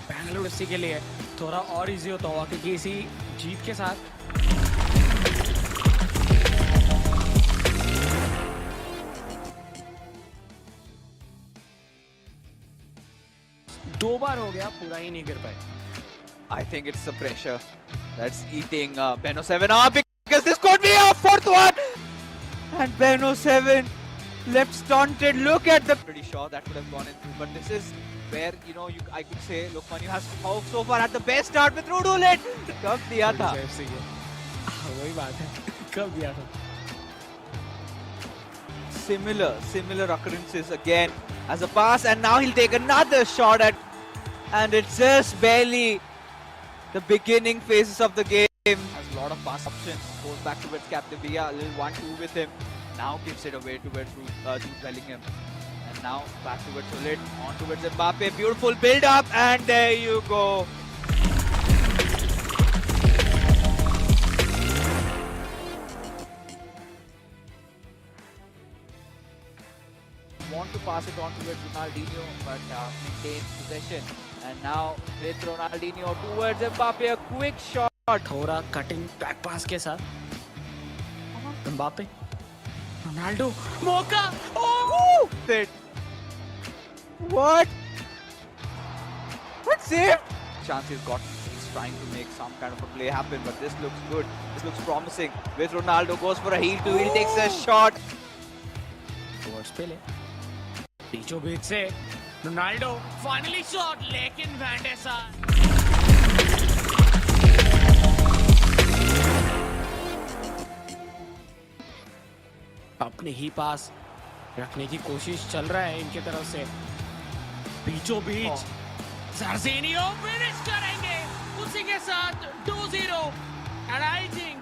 बेंगलुरु एफसी के लिए थोड़ा और इजी होता हुआ, क्योंकि इसी जीत के साथ दो बार हो गया, पूरा ही नहीं गिर पाए. I think it's the pressure that's eating Beno 7 up, because this could be a 4th one. And Beno 7 left stunted. Look at the... Pretty sure that would have gone in through, but this is where, I could say, Lokman, you have so far had the best start with Rudulit. कब दिया था? वही बात है, कब दिया था? Similar occurrences again as a pass, and now he'll take another shot at, and it's just barely the beginning phases of the game. Has a lot of pass options. Goes back towards Capdevia, a little 1-2 with him. Now gives it away towards Jude Bellingham. And now back towards Solid, on towards Mbappe. Beautiful build up, and there you go. Want to pass it on towards Ronaldinho, but maintains possession. And now with Ronaldinho towards Mbappe, a quick shot. थोड़ा cutting back पास के साथ Mbappe, Ronaldo, मौका. Oh! What save? Chance he's got. He's trying to make some kind of a play happen, but this looks good. This looks promising. With Ronaldo goes for a heel to heel, takes a shot. Towards Pele. बीचों बीच से Ronaldo finally shot, लेकिन van de सार अपने ही पास रखने की कोशिश चल रहा है इनके तरफ से. बीचों बीच जर्जिनियो फिनिश करेंगे उसी के साथ 2-0. And I think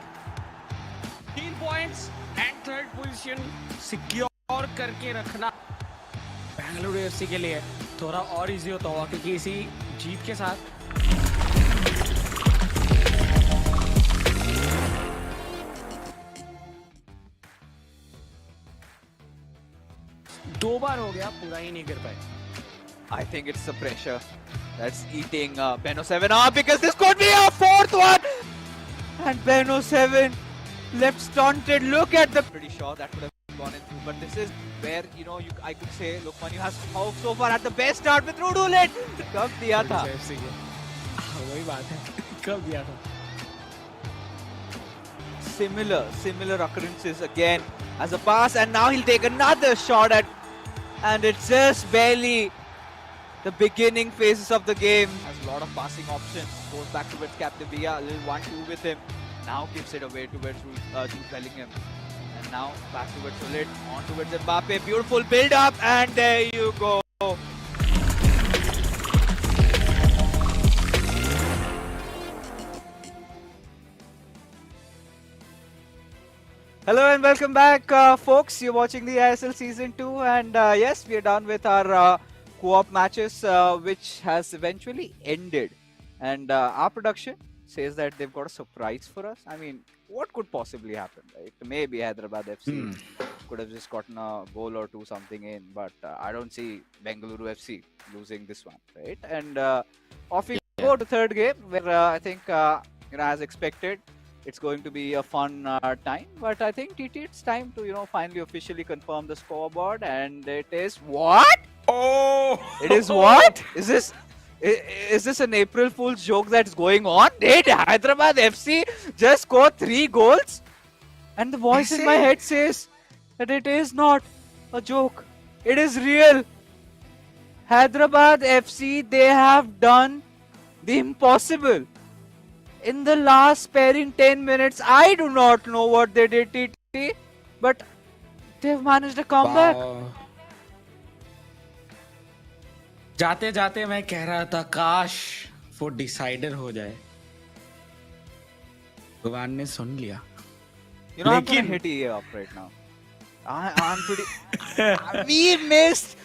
points and third position secure करके रखना बेंगलुरु एफसी के लिए थोड़ा और इजी होता हुआ, क्योंकि इसी जीत के साथ दो बार हो गया, पूरा ही नहीं कर पाए. I think it's the pressure that's eating Beno 7 up, because this could be a fourth one. And Beno 7 left stunted. Look at the... Pretty sure that could have gone in through. But this is where, you know, I could say Lukman, you have so far had the best start with Rudulit. कब दिया था? वही बात है, कब दिया था? Similar occurrences again as a pass, and now he'll take another shot at, and it's just barely the beginning phases of the game. Has a lot of passing options. Goes back towards Captain Villa, a little 1-2 with him. Now gives it away towards Jude Bellingham. And now back towards Solid, on towards Mbappe. Beautiful build up, and there you go. Hello and welcome back, folks. You're watching the eISL Season 2, and yes, we are done with our co-op matches, which has eventually ended. And our production says that they've got a surprise for us. I mean, what could possibly happen, right? Maybe Hyderabad FC could have just gotten a goal or two something in, but I don't see Bengaluru FC losing this one, right? And off we go to third game, where I think, as expected, it's going to be a fun time. But I think TT, it's time to, finally officially confirm the scoreboard, and it is what? Oh! It is what? Is this an April Fool's joke that's going on? Did Hyderabad FC just score 3 goals? And the voice in my head says that it is not a joke. It is real. Hyderabad FC, they have done the impossible. In the last sparing 10 minutes, I do not know what they did, TT, but they've managed a comeback. जाते जाते मैं कह रहा था काश वो decider हो जाए. भगवान ने सुन लिया. I'm gonna hit EA up right now. I'm pretty... We missed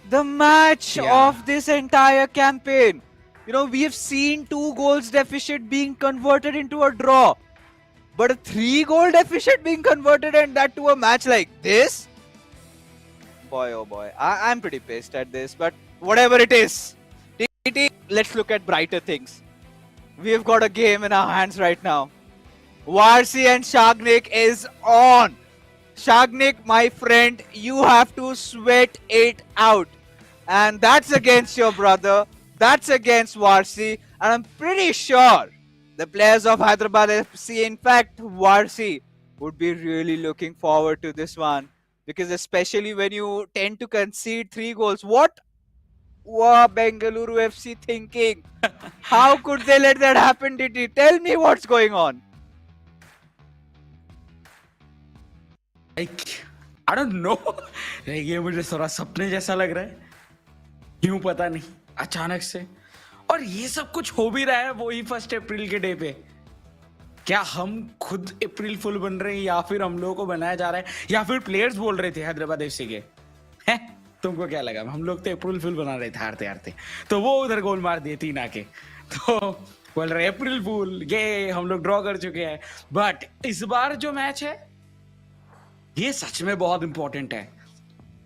the match of this entire campaign. We have seen 2 goals deficit being converted into a draw. But a 3-goal deficit being converted, and that to a match like this? Boy, oh boy. I'm pretty pissed at this, but whatever it is. TT, let's look at brighter things. We've got a game in our hands right now. Varsi and Shagnik is on. Shagnik, my friend, you have to sweat it out. And that's against your brother. That's against Varsi, and I'm pretty sure the players of Hyderabad FC, in fact Varsi, would be really looking forward to this one, because especially when you tend to concede 3 goals, what were Bengaluru FC thinking? How could they let that happen, Titi? Tell me what's going on. I don't know. ये मुझे थोड़ा सपने जैसा लग रहा है. क्यों पता नहीं, अचानक से. और ये सब कुछ हो भी रहा है वही 1 अप्रैल के डे पे. क्या हम खुद अप्रैल फुल बन रहे हैं, या फिर हम लोगों को बनाया जा रहा है, या फिर प्लेयर्स बोल रहे थे हैदराबाद एफसी के हैं? तुमको क्या लगा? हम लोग तो अप्रैल फुल बना रहे थे हारते हारते, तो वो उधर गोल मार दिए 3 आके, तो बोल रहे अप्रैल फुल, ये हम लोग ड्रॉ कर चुके हैं. बट इस बार जो मैच है ये सच में बहुत इंपॉर्टेंट है,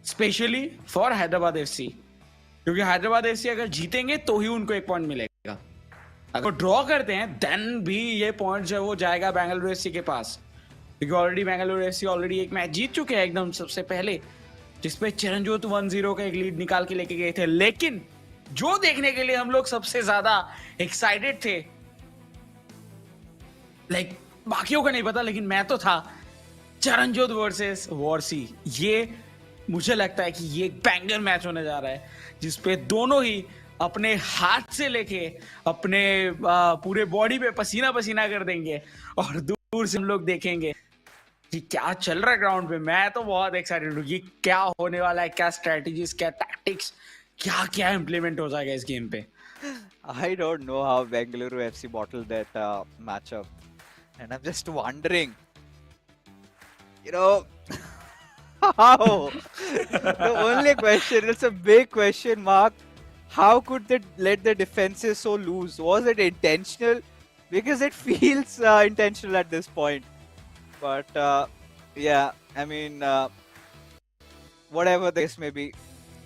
स्पेशली फॉर हैदराबाद एफसी. क्योंकि हैदराबाद एफसी अगर जीतेंगे तो ही उनको 1 पॉइंट मिलेगा. अगर ड्रॉ करते हैं देन भी ये पॉइंट जो है वो जाएगा बेंगलुरु एफसी के पास, क्योंकि ऑलरेडी बेंगलुरु एफसी ऑलरेडी एक मैच जीत चुके हैं एकदम सबसे पहले, जिसपे चिरंजीत 1-0 का एक लीड निकाल के लेके गए थे. लेकिन जो देखने के लिए हम लोग सबसे ज्यादा एक्साइटेड थे, लाइक बाकियों का नहीं पता लेकिन मैं तो था, चिरंजीत वर्सेस वारसी. ये मुझे लगता है कि ये एक बैंगर मैच होने जा रहा है, जिसपे दोनों ही अपने हाथ से लेके अपने पूरे बॉडी पे पसीना पसीना कर देंगे, और दूर से हम लोग देखेंगे कि क्या चल रहा है ग्राउंड पे. मैं तो बहुत एक्साइटेड हूँ कि क्या होने वाला है, क्या स्ट्रेटजीज, क्या टैक्टिक्स, क्या क्या इम्प्लीमेंट हो जाएगा इस गेम पे. I don't know how Bengaluru FC bottled that matchup, and I'm just wondering You know, how? The only question, it's a big question mark. How could they let the defenses so loose? Was it intentional? Because it feels intentional at this point. But yeah, I mean, whatever the case may be,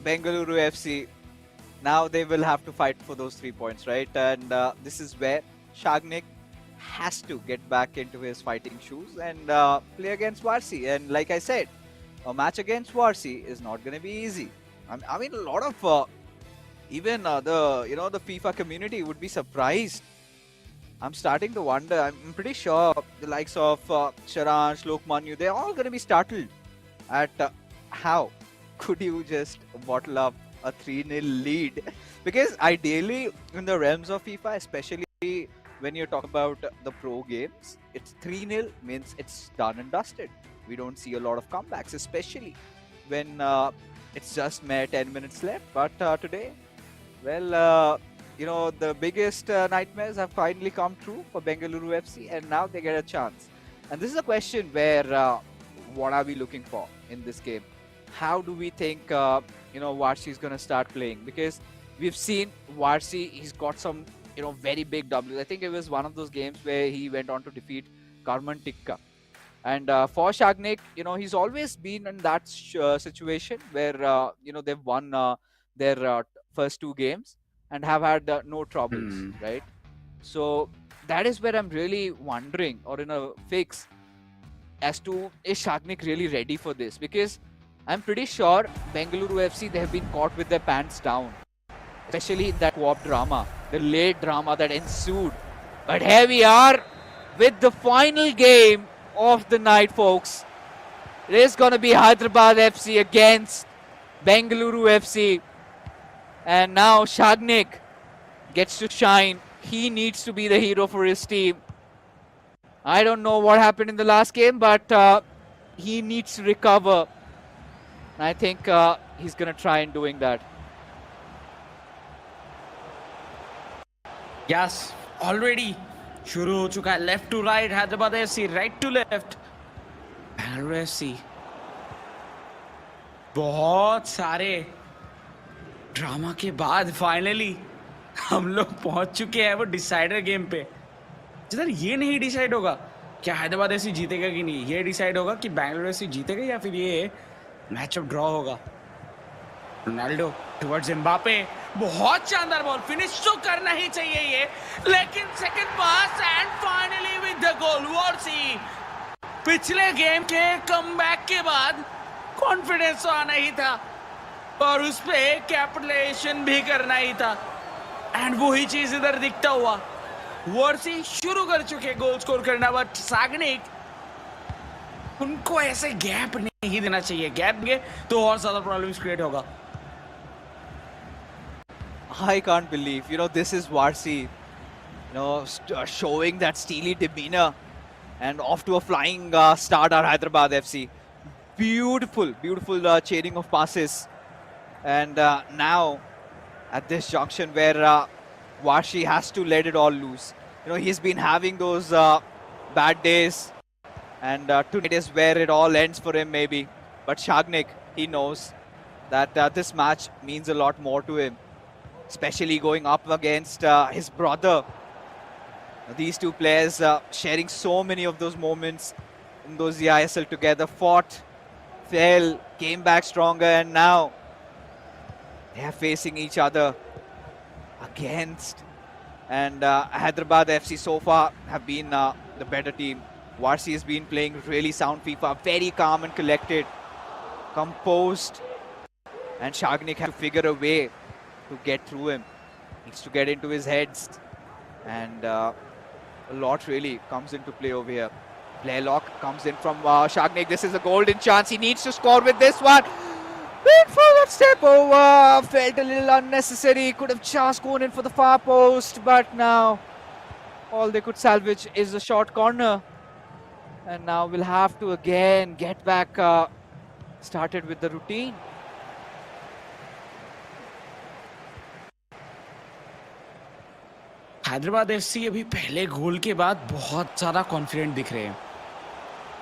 Bengaluru FC, now they will have to fight for those 3 points, right? And this is where Shagnik has to get back into his fighting shoes and play against Varsi. And like I said, a match against Varsi is not going to be easy. I mean, a lot of even the FIFA community would be surprised. I'm starting to wonder. I'm pretty sure the likes of Sharan, Shlok Manu, they're all going to be startled at how could you just bottle up a 3-0 lead? Because ideally, in the realms of FIFA, especially when you talk about the pro games, it's 3-0 means it's done and dusted. We don't see a lot of comebacks, especially when it's just mere 10 minutes left. But today, well, the biggest nightmares have finally come true for Bengaluru FC, and now they get a chance. And this is a question where what are we looking for in this game? How do we think Varsi is going to start playing? Because we've seen Varsi, he's got some very big W's. I think it was one of those games where he went on to defeat Karman Tikka. And for Shagnik, he's always been in that situation where they've won their first 2 games and have had no troubles, right? So that is where I'm really wondering, or in a fix, as to is Shagnik really ready for this? Because I'm pretty sure Bengaluru FC, they have been caught with their pants down, especially in that co-op drama, the late drama that ensued. But here we are with the final game of the night, folks. It is going to be Hyderabad FC against Bengaluru FC. And now Shagnik gets to shine. He needs to be the hero for his team. I don't know what happened in the last game, but he needs to recover. And I think he's going to try in doing that. Yes, already शुरू हो चुका है. Left to right, Hyderabad FC, right to left, Bengaluru FC. बहुत सारे drama के बाद finally हम लोग पहुंच चुके हैं वो डिसाइडर गेम पे. जिधर ये नहीं डिसाइड होगा क्या हैदराबाद एफसी जीतेगा कि नहीं, ये डिसाइड होगा कि बैंगलोर एफसी जीतेगा या फिर ये मैचअप ड्रॉ होगा. रोनाल्डो टुवर्ड्स एम्बापे, बहुत शानदार बॉल, फिनिश तो करना ही चाहिए ये, लेकिन second pass and finally with the goal. Warsi पिछले गेम के कमबैक के बाद कॉन्फिडेंस तो आना ही था और उस पे कैपिटलाइजेशन भी करना ही था, एंड वही चीज इधर दिखता हुआ. वारसी शुरू कर चुके गोल स्कोर करना, बट सागनिक उनको ऐसे गैप नहीं देना चाहिए. गैप देंगे तो और ज्यादा प्रॉब्लम्स क्रिएट होगा. I can't believe, this is Varsi, showing that steely demeanor and off to a flying start are Hyderabad FC. Beautiful, beautiful chaining of passes. And now at this junction where Varsi has to let it all loose. He's been having those bad days, and tonight is where it all ends for him maybe. But Shagnik, he knows that this match means a lot more to him, especially going up against his brother. These two players sharing so many of those moments in those eISL together, fought, fell, came back stronger, and now they are facing each other against. And Hyderabad FC so far have been the better team. Varsi has been playing really sound FIFA, very calm and collected, composed. And Shagnik has to figure a way to get through him. Needs to get into his heads. And a lot really comes into play over here. Play lock comes in from Shagnik. This is a golden chance. He needs to score with this one. Big forward step over. Felt a little unnecessary. Could have just gone in for the far post. But now all they could salvage is a short corner. And now we'll have to again get back started with the routine. Hyderabad FC अभी पहले गोल के बाद बहुत ज्यादा confident दिख रहे हैं.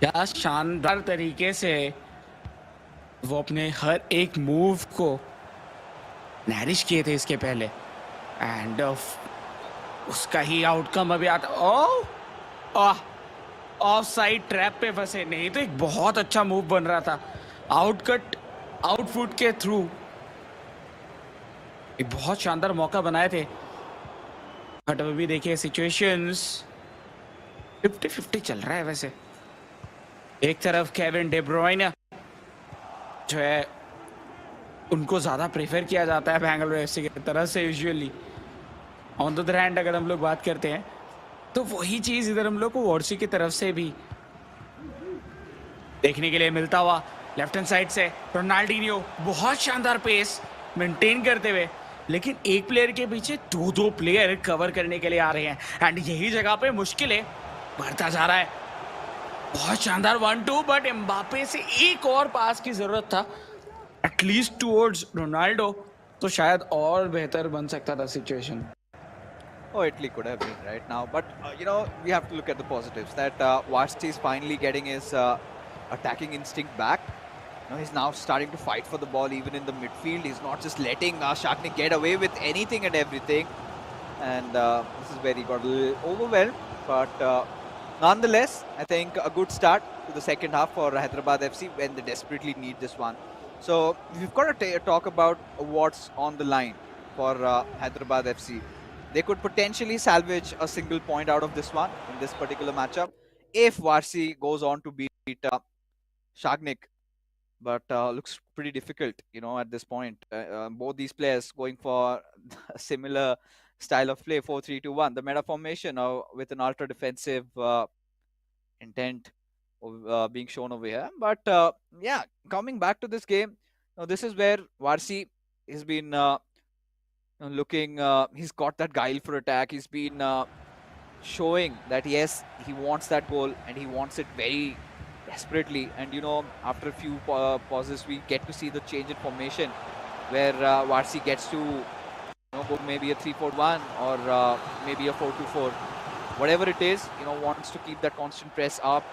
क्या शानदार तरीके से वो अपने हर एक मूव को नैरिश किए थे इसके पहले, एंड उसका ही आउटकम अभी आता। ऑफ साइड ट्रैप पे फंसे, नहीं तो एक बहुत अच्छा मूव बन रहा था आउटकट आउटफुट के थ्रू। एक बहुत शानदार मौका बनाए थे, बट अभी देखिए सिचुएशंस 50-50 चल रहा है। वैसे एक तरफ केविन डे ब्रुयने जो है उनको ज्यादा प्रेफर किया जाता है बेंगलुरु एफसी की तरफ से usually. On the other hand अगर हम लोग बात करते हैं तो वही चीज इधर हम लोग को वॉर्सी की तरफ से भी देखने के लिए मिलता हुआ। लेफ्ट हैंड साइड से रोनाल्डिनियो बहुत शानदार पेस मेंटेन करते हुए, लेकिन एक प्लेयर के पीछे दो प्लेयर कवर करने के लिए आ रहे हैं, एंड यही जगह पे मुश्किलें बढ़ता जा रहा है। बहुत शानदार 1-2, बट एम्बापे से एक और पास की जरूरत था एटलीस्ट टुवर्ड्स रोनाल्डो, तो शायद और बेहतर बन सकता था situation. Oh, Italy could have been right now, but we have to look at the positives. That Varsti is finally getting his attacking instinct back. He's now starting to fight for the ball even in the midfield. He's not just letting Shaknik get away with anything and everything. And this is where he got a little overwhelmed. But nonetheless, I think a good start to the second half for Hyderabad FC when they desperately need this one. So we've got to talk about what's on the line for Hyderabad FC. They could potentially salvage a single point out of this one in this particular matchup if Varsi goes on to beat Shagnik. But looks pretty difficult, at this point. Both these players going for a similar style of play, 4-3-2-1, the meta formation with an ultra defensive intent being shown over here. But yeah, coming back to this game, this is where Varsi has been looking. He's got that guile for attack. He's been showing that yes, he wants that goal and he wants it very desperately. And after a few pauses, we get to see the change in formation where Varsi gets to go maybe a 3-4-1 or maybe a 4-2-4. Whatever it is, wants to keep that constant press up,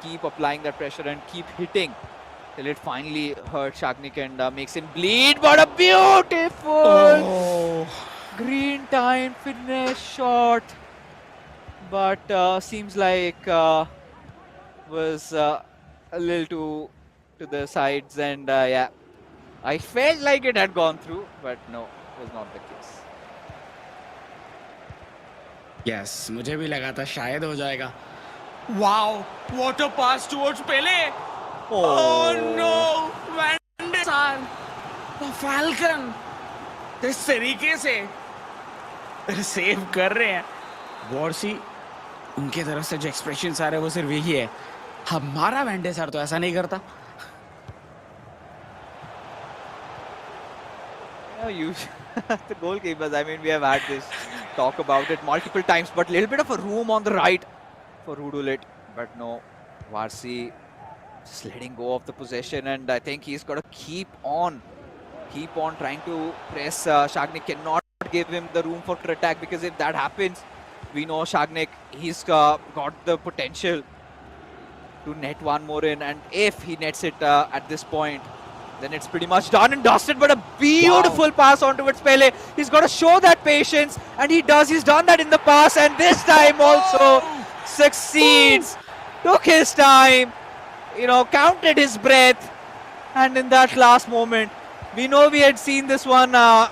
keep applying that pressure and keep hitting till it finally hurts Shagnik and makes him bleed. What a beautiful green time finish shot. But seems like was a little to the sides, and yeah, I felt like it had gone through, but no, it was not the case. Yes, मुझे भी लगा था शायद हो जाएगा। Wow, what a pass towards Pele. Oh no, van de Sar, the falcon इस तरीके से सेव कर रहे हैं। वॉर्सी उनके तरफ से जो एक्सप्रेशन आ रहे हैं वो सिर्फ यही है, हमारा वैन डे सार तो ऐसा नहीं करता। The goalkeepers, I mean, we have had this talk about it multiple times, but little bit of a room on the right for Rudulit. But no, Varsi just letting go of the possession, and I think he's got to keep on trying to press. Shagnik cannot give him the room for attack, because if that happens, we know Shagnik, he's got the potential to net one more in, and if he nets it at this point, then it's pretty much done and dusted. But a beautiful pass on towards Pele. He's got to show that patience, and he does. He's done that in the past, and this time also succeeds. Took his time, counted his breath, and in that last moment, we know we had seen this one, a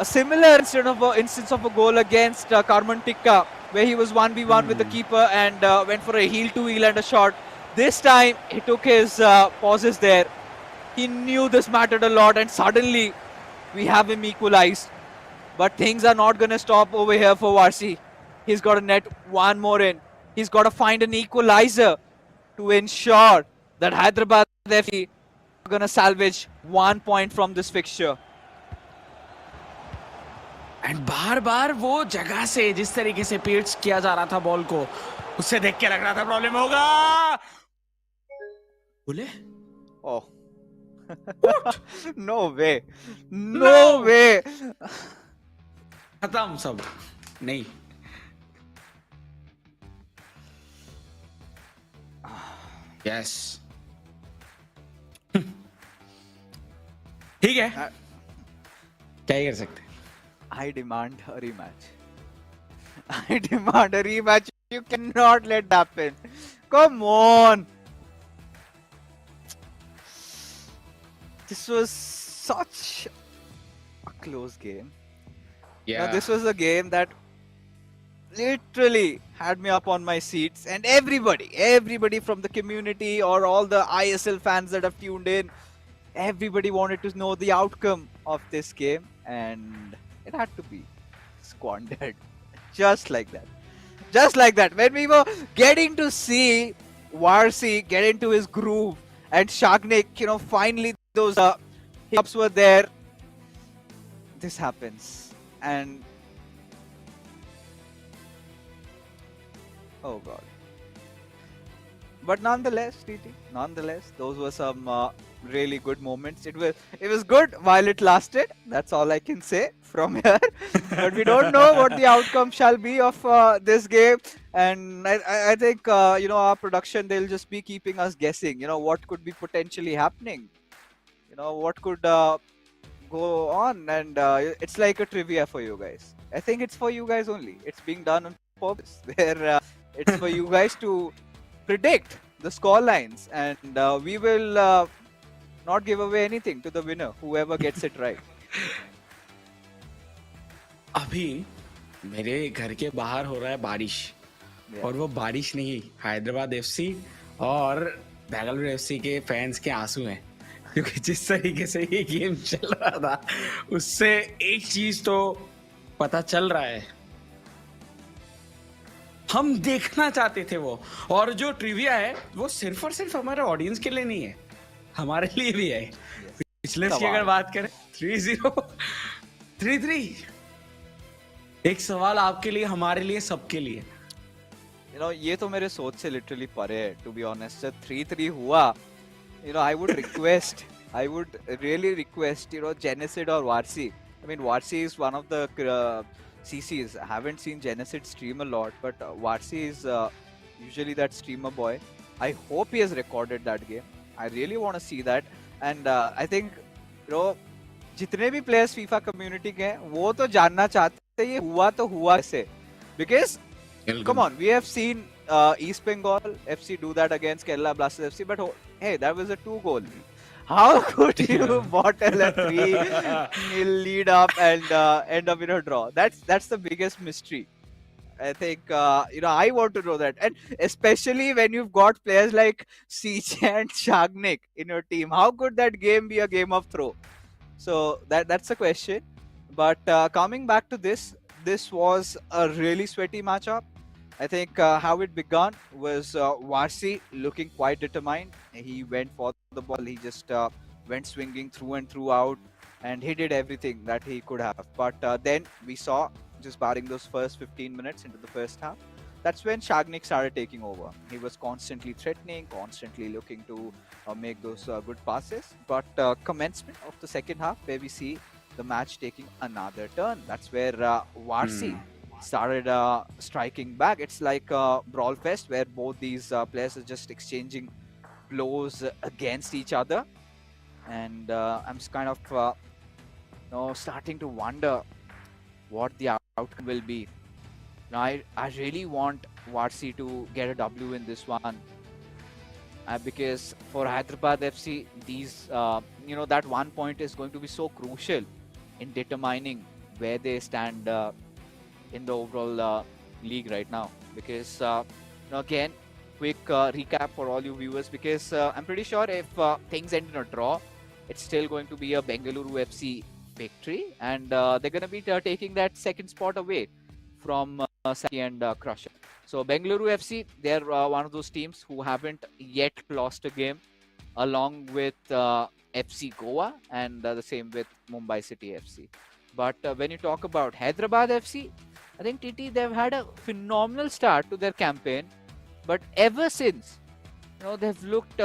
similar instance of a goal against Carmen Tikka, where he was 1v1 with the keeper and went for a heel-to-heel and a shot. This time, he took his pauses there. He knew this mattered a lot, and suddenly we have him equalized. But things are not going to stop over here for Varsi. He's got to net one more in. He's got to find an equalizer to ensure that Hyderabad FC are going to salvage 1 point from this fixture. And बार बार वो जगह से जिस तरीके से pets किया जा रहा था बॉल को, उससे देख के लग रहा था प्रॉब्लम होगा। बोले ओह नो वे, नो वे, खत्म सब नहीं। यस ठीक है, I, क्या ही कर सकते हैं. I demand a rematch. I demand a rematch. You cannot let that happen. Come on. This was such a close game. Now, Yeah. this was a game that literally had me up on my seats, and everybody from the community or all the ISL fans that have tuned in, everybody wanted to know the outcome of this game, and it had to be squandered just like that. Just like that. When we were getting to see Varsi get into his groove and Shagnik, finally those hiccups were there. This happens. And oh god. But nonetheless, TT, those were some really good moments. It was good while it lasted. That's all I can say from here. But we don't know what the outcome shall be of this game, and I think our production, they'll just be keeping us guessing. What could be potentially happening. What could go on, and it's like a trivia for you guys. I think it's for you guys only. It's being done on purpose, where it's for you guys to predict the score lines, and we will not give away anything to the winner, whoever gets it right. अभी मेरे घर के बाहर हो रहा है बारिश, Yeah. और वो बारिश नहीं, हैदराबाद एफसी और बेंगलुरु एफसी के फैंस के आंसू हैं, क्योंकि जिस तरीके से ये गेम चल रहा था उससे एक चीज तो पता चल रहा है, हम देखना चाहते थे वो. और जो ट्रिविया है वो सिर्फ और सिर्फ हमारे ऑडियंस के लिए नहीं है, हमारे लिए भी है. पिछले की अगर बात करें 3-0 3-3, एक सवाल आपके लिए, हमारे लिए, सबके लिए. ये तो मेरे सोच से लिटरली परे है, टू बी ऑनेस्ट. जब 3-3 हुआ, I would really request, Genesid or Varsi. I mean, Varsi is one of the CCs. I haven't seen Genesid stream a lot, but Varsi is usually that streamer boy. I hope he has recorded that game. I really want to see that. And I think, जितने भी players FIFA community के हैं, वो तो जानना चाहते हैं ये हुआ तो हुआ कैसे. Because, come on, we have seen East Bengal FC do that against Kerala Blasters FC, but hey, that was a 2-goal. How could you bottle a 3-0 lead up and end up in a draw? That's the biggest mystery. I think I want to know that, and especially when you've got players like CJ and Shagnik in your team, how could that game be a game of throw? So that's a question. But coming back to this was a really sweaty matchup. I think how it began was Varsi looking quite determined. He went for the ball. He just went swinging through and throughout, and he did everything that he could have. But then we saw, just barring those first 15 minutes into the first half, that's when Shagnik started taking over. He was constantly threatening, constantly looking to make those good passes. But commencement of the second half, where we see the match taking another turn. That's where Varsi started striking back. It's like a brawl fest where both these players are just exchanging blows against each other. And I'm just kind of starting to wonder what the outcome will be. Now, I really want Varsi to get a W in this one. Because for Hyderabad FC, these that 1 point is going to be so crucial in determining where they stand in the overall league right now. Because again, quick recap for all you viewers, because I'm pretty sure if things end in a draw, it's still going to be a Bengaluru FC victory, and they're going to be taking that second spot away from Saki and Crusher. So Bengaluru FC, they're one of those teams who haven't yet lost a game, along with FC Goa, and the same with Mumbai City FC. But when you talk about Hyderabad FC, I think TT, they've had a phenomenal start to their campaign, but ever since, they've looked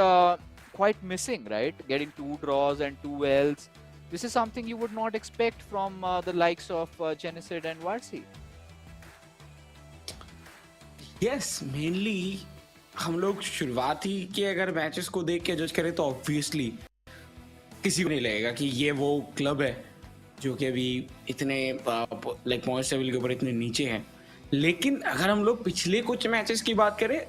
quite missing, right? Getting 2 draws and 2 L's. This is something you would not expect from the likes of Genesid and Varsi. Yes, mainly हम लोग शुरुआती के अगर matches को देख के जज करें तो ऑब्वियसली किसी को नहीं लगेगा कि ये वो क्लब है जो कि अभी इतने लाइक पॉइंट्स टेबल के ऊपर इतने नीचे हैं। लेकिन अगर हम लोग पिछले कुछ मैचेस की बात करें,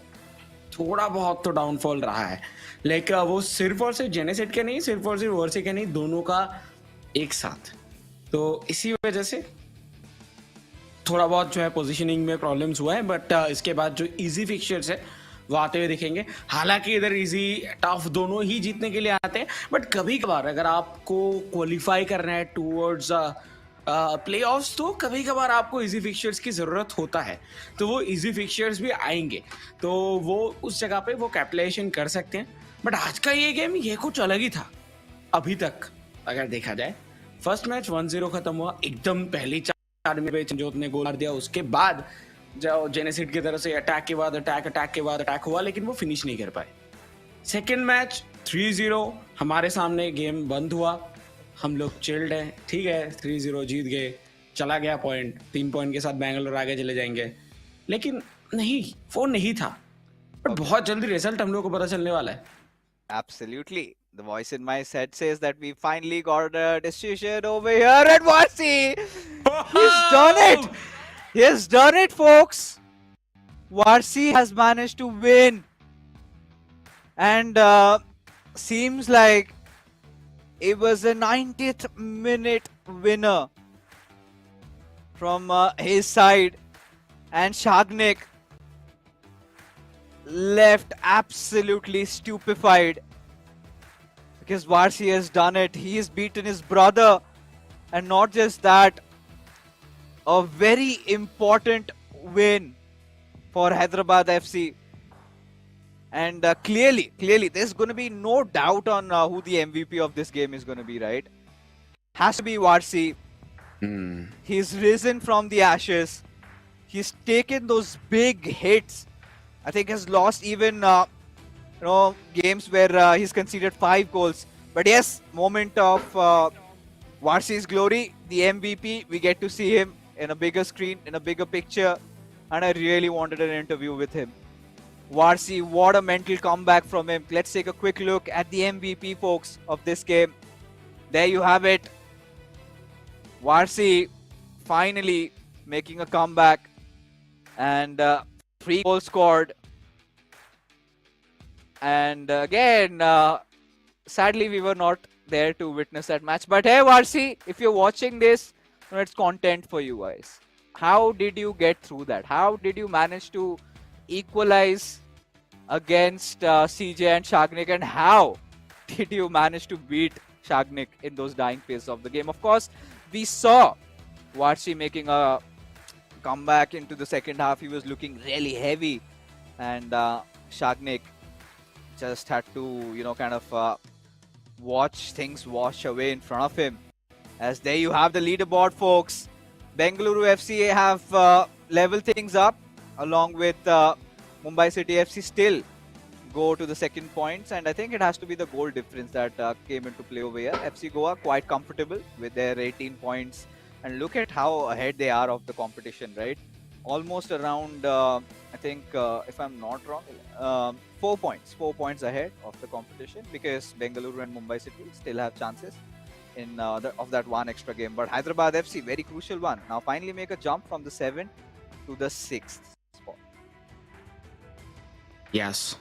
थोड़ा बहुत तो डाउनफॉल रहा है। लाइक वो सिर्फ और सिर्फ जेनेसेट के नहीं, सिर्फ और सिर्फ वर्से के नहीं, दोनों का एक साथ। तो इसी वजह से थोड़ा बहुत जो है पोजीशनिंग में प्रॉब्लम्स हुआ है, बट इसके बाद जो इजी फिक्चर्स है वो आते हुए दिखेंगे। हालांकि इधर इजी टफ दोनों ही जीतने के लिए आते हैं, बट कभी कभार अगर आपको क्वालिफाई करना है टूवर्ड्स प्ले ऑफ्स, तो कभी कभार आपको इजी फिक्चर्स की ज़रूरत होता है। तो वो इजी फिक्चर्स भी आएंगे, तो वो उस जगह पे वो कैपिटलाइजेशन कर सकते हैं। बट आज का ये गेम ये कुछ अलग ही था अभी तक अगर देखा जाए। फर्स्ट मैच 1-0 खत्म हुआ, एकदम पहली 4 मिनट में जोत ने गोल मार दिया। उसके बाद जो जेनेसिड की तरफ से अटैक के बाद अटैक हुआ, लेकिन वो फिनिश नहीं कर पाए। सेकेंड मैच 3-0 हमारे सामने गेम बंद हुआ, हम लोग चिल्ड है, ठीक है 3-0 जीत गए, चला गया पॉइंट, 3 पॉइंट के साथ बेंगलुरु आगे चले जाएंगे। लेकिन नहीं, वो नहीं था। बट बहुत जल्दी रिजल्ट हम लोग को पता चलने वाला है। Absolutely. The voice in my head says that we finally got a decision over here at Varsi. He's done it. He has done it, folks. Varsi has managed to win. And seems like it was a 90th minute winner from his side. And Shagnik left absolutely stupefied because Varsi has done it. He has beaten his brother, and not just that, a very important win for Hyderabad FC. And clearly, there's going to be no doubt on who the MVP of this game is going to be, right? Has to be Varsi. He's risen from the ashes. He's taken those big hits. I think has lost even games where he's conceded 5 goals. But yes, moment of Varsi's glory, the MVP. We get to see him in a bigger screen, in a bigger picture, and I really wanted an interview with him. Varsi, what a mental comeback from him. Let's take a quick look at the MVP, folks, of this game. There you have it. Varsi finally making a comeback, and 3 goals scored. And again, sadly, we were not there to witness that match. But hey, Varsi, if you're watching this, it's content for you guys. How did you get through that? How did you manage to equalize against CJ and Shagnik? And how did you manage to beat Shagnik in those dying phases of the game? Of course, we saw Varsi making a comeback into the second half. He was looking really heavy, and Shagnik just had to, kind of watch things wash away in front of him. As there you have the leaderboard, folks. Bengaluru FC have leveled things up, along with Mumbai City FC still go to the second points, and I think it has to be the goal difference that came into play over here. FC Goa quite comfortable with their 18 points, and look at how ahead they are of the competition, right? Almost around, I think, if I'm not wrong, 4 points ahead of the competition, because Bengaluru and Mumbai City still have chances in of that one extra game. But Hyderabad FC, very crucial one. Now finally make a jump from the 7th to the 6th spot. Yes.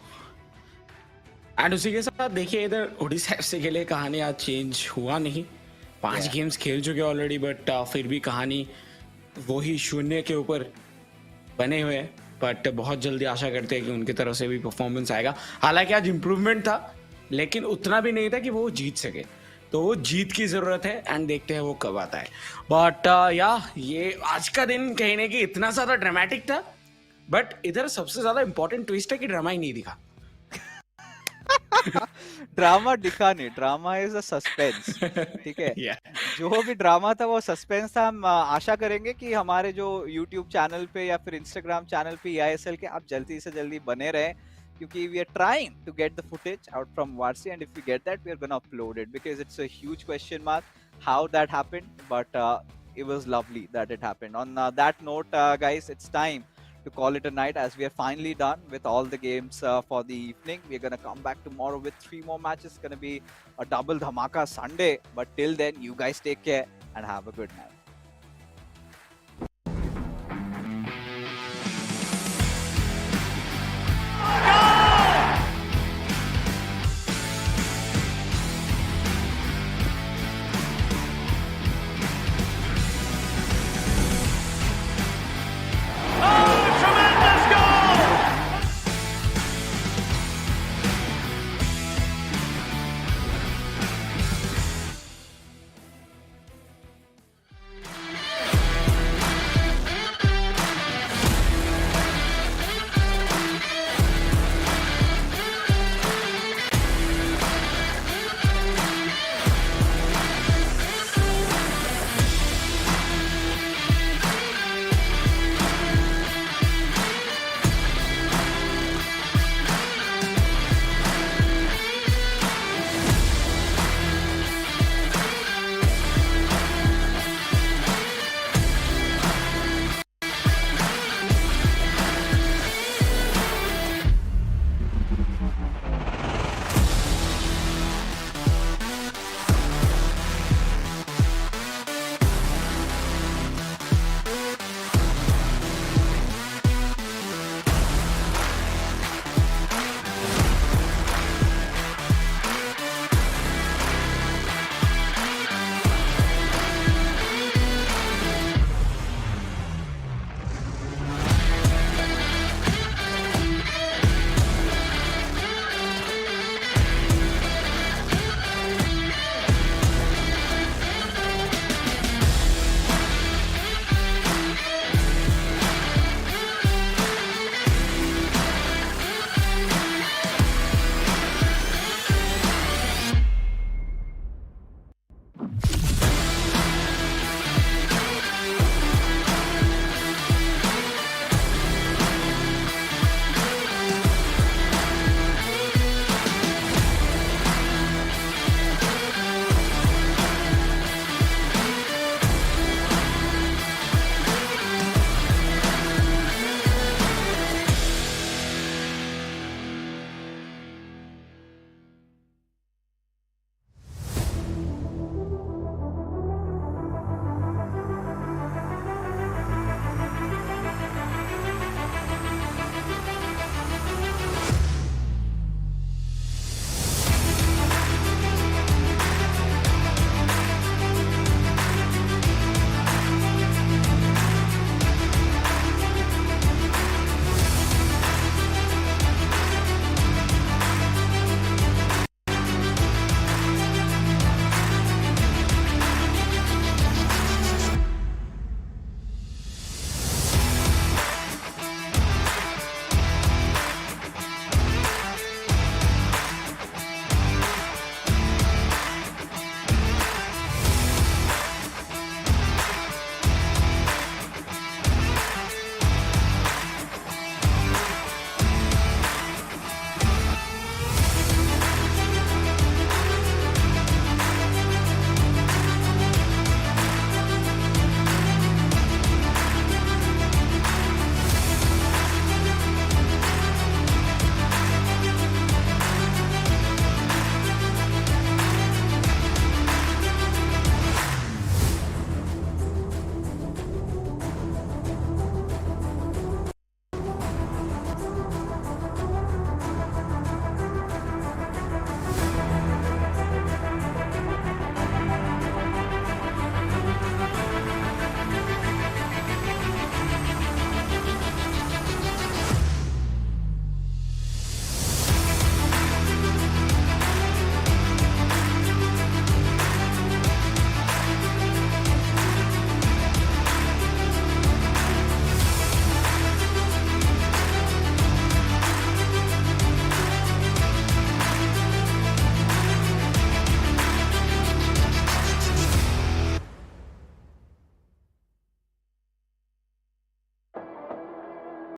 And उसी के साथ देखिए इधर Odisha FC के लिए कहानी आज change हुआ नहीं। 5 गेम्स खेल चुके ऑलरेडी, बट फिर भी कहानी वही 0 के ऊपर बने हुए हैं। बट बहुत जल्दी आशा करते हैं कि उनकी तरफ से भी परफॉर्मेंस आएगा। हालांकि आज इम्प्रूवमेंट था, लेकिन उतना भी नहीं था कि वो जीत सके, तो वो जीत की जरूरत है, एंड देखते हैं वो कब आता है। बट ये आज का दिन कहीं ना कहीं इतना ज्यादा ड्रामेटिक था, बट इधर सबसे ज्यादा इंपॉर्टेंट ट्विस्ट है कि ड्रामा ही नहीं दिखा। ड्रामा दिखा नहीं, ड्रामा इज अ सस्पेंस, ठीक है। जो भी ड्रामा था वो सस्पेंस था। हम आशा करेंगे कि हमारे जो YouTube चैनल पे या फिर Instagram चैनल पे eISL के आप जल्दी से जल्दी बने रहें, क्योंकि we are trying to get the footage out from Varsi, and if we get that, we are gonna upload it, because it's a huge question mark how that happened, but it was lovely that it happened. On that note, guys, it's time to call it a night, as we are finally done with all the games for the evening. We're going to come back tomorrow with 3 more matches. It's going to be a double dhamaka Sunday. But till then, you guys take care and have a good night.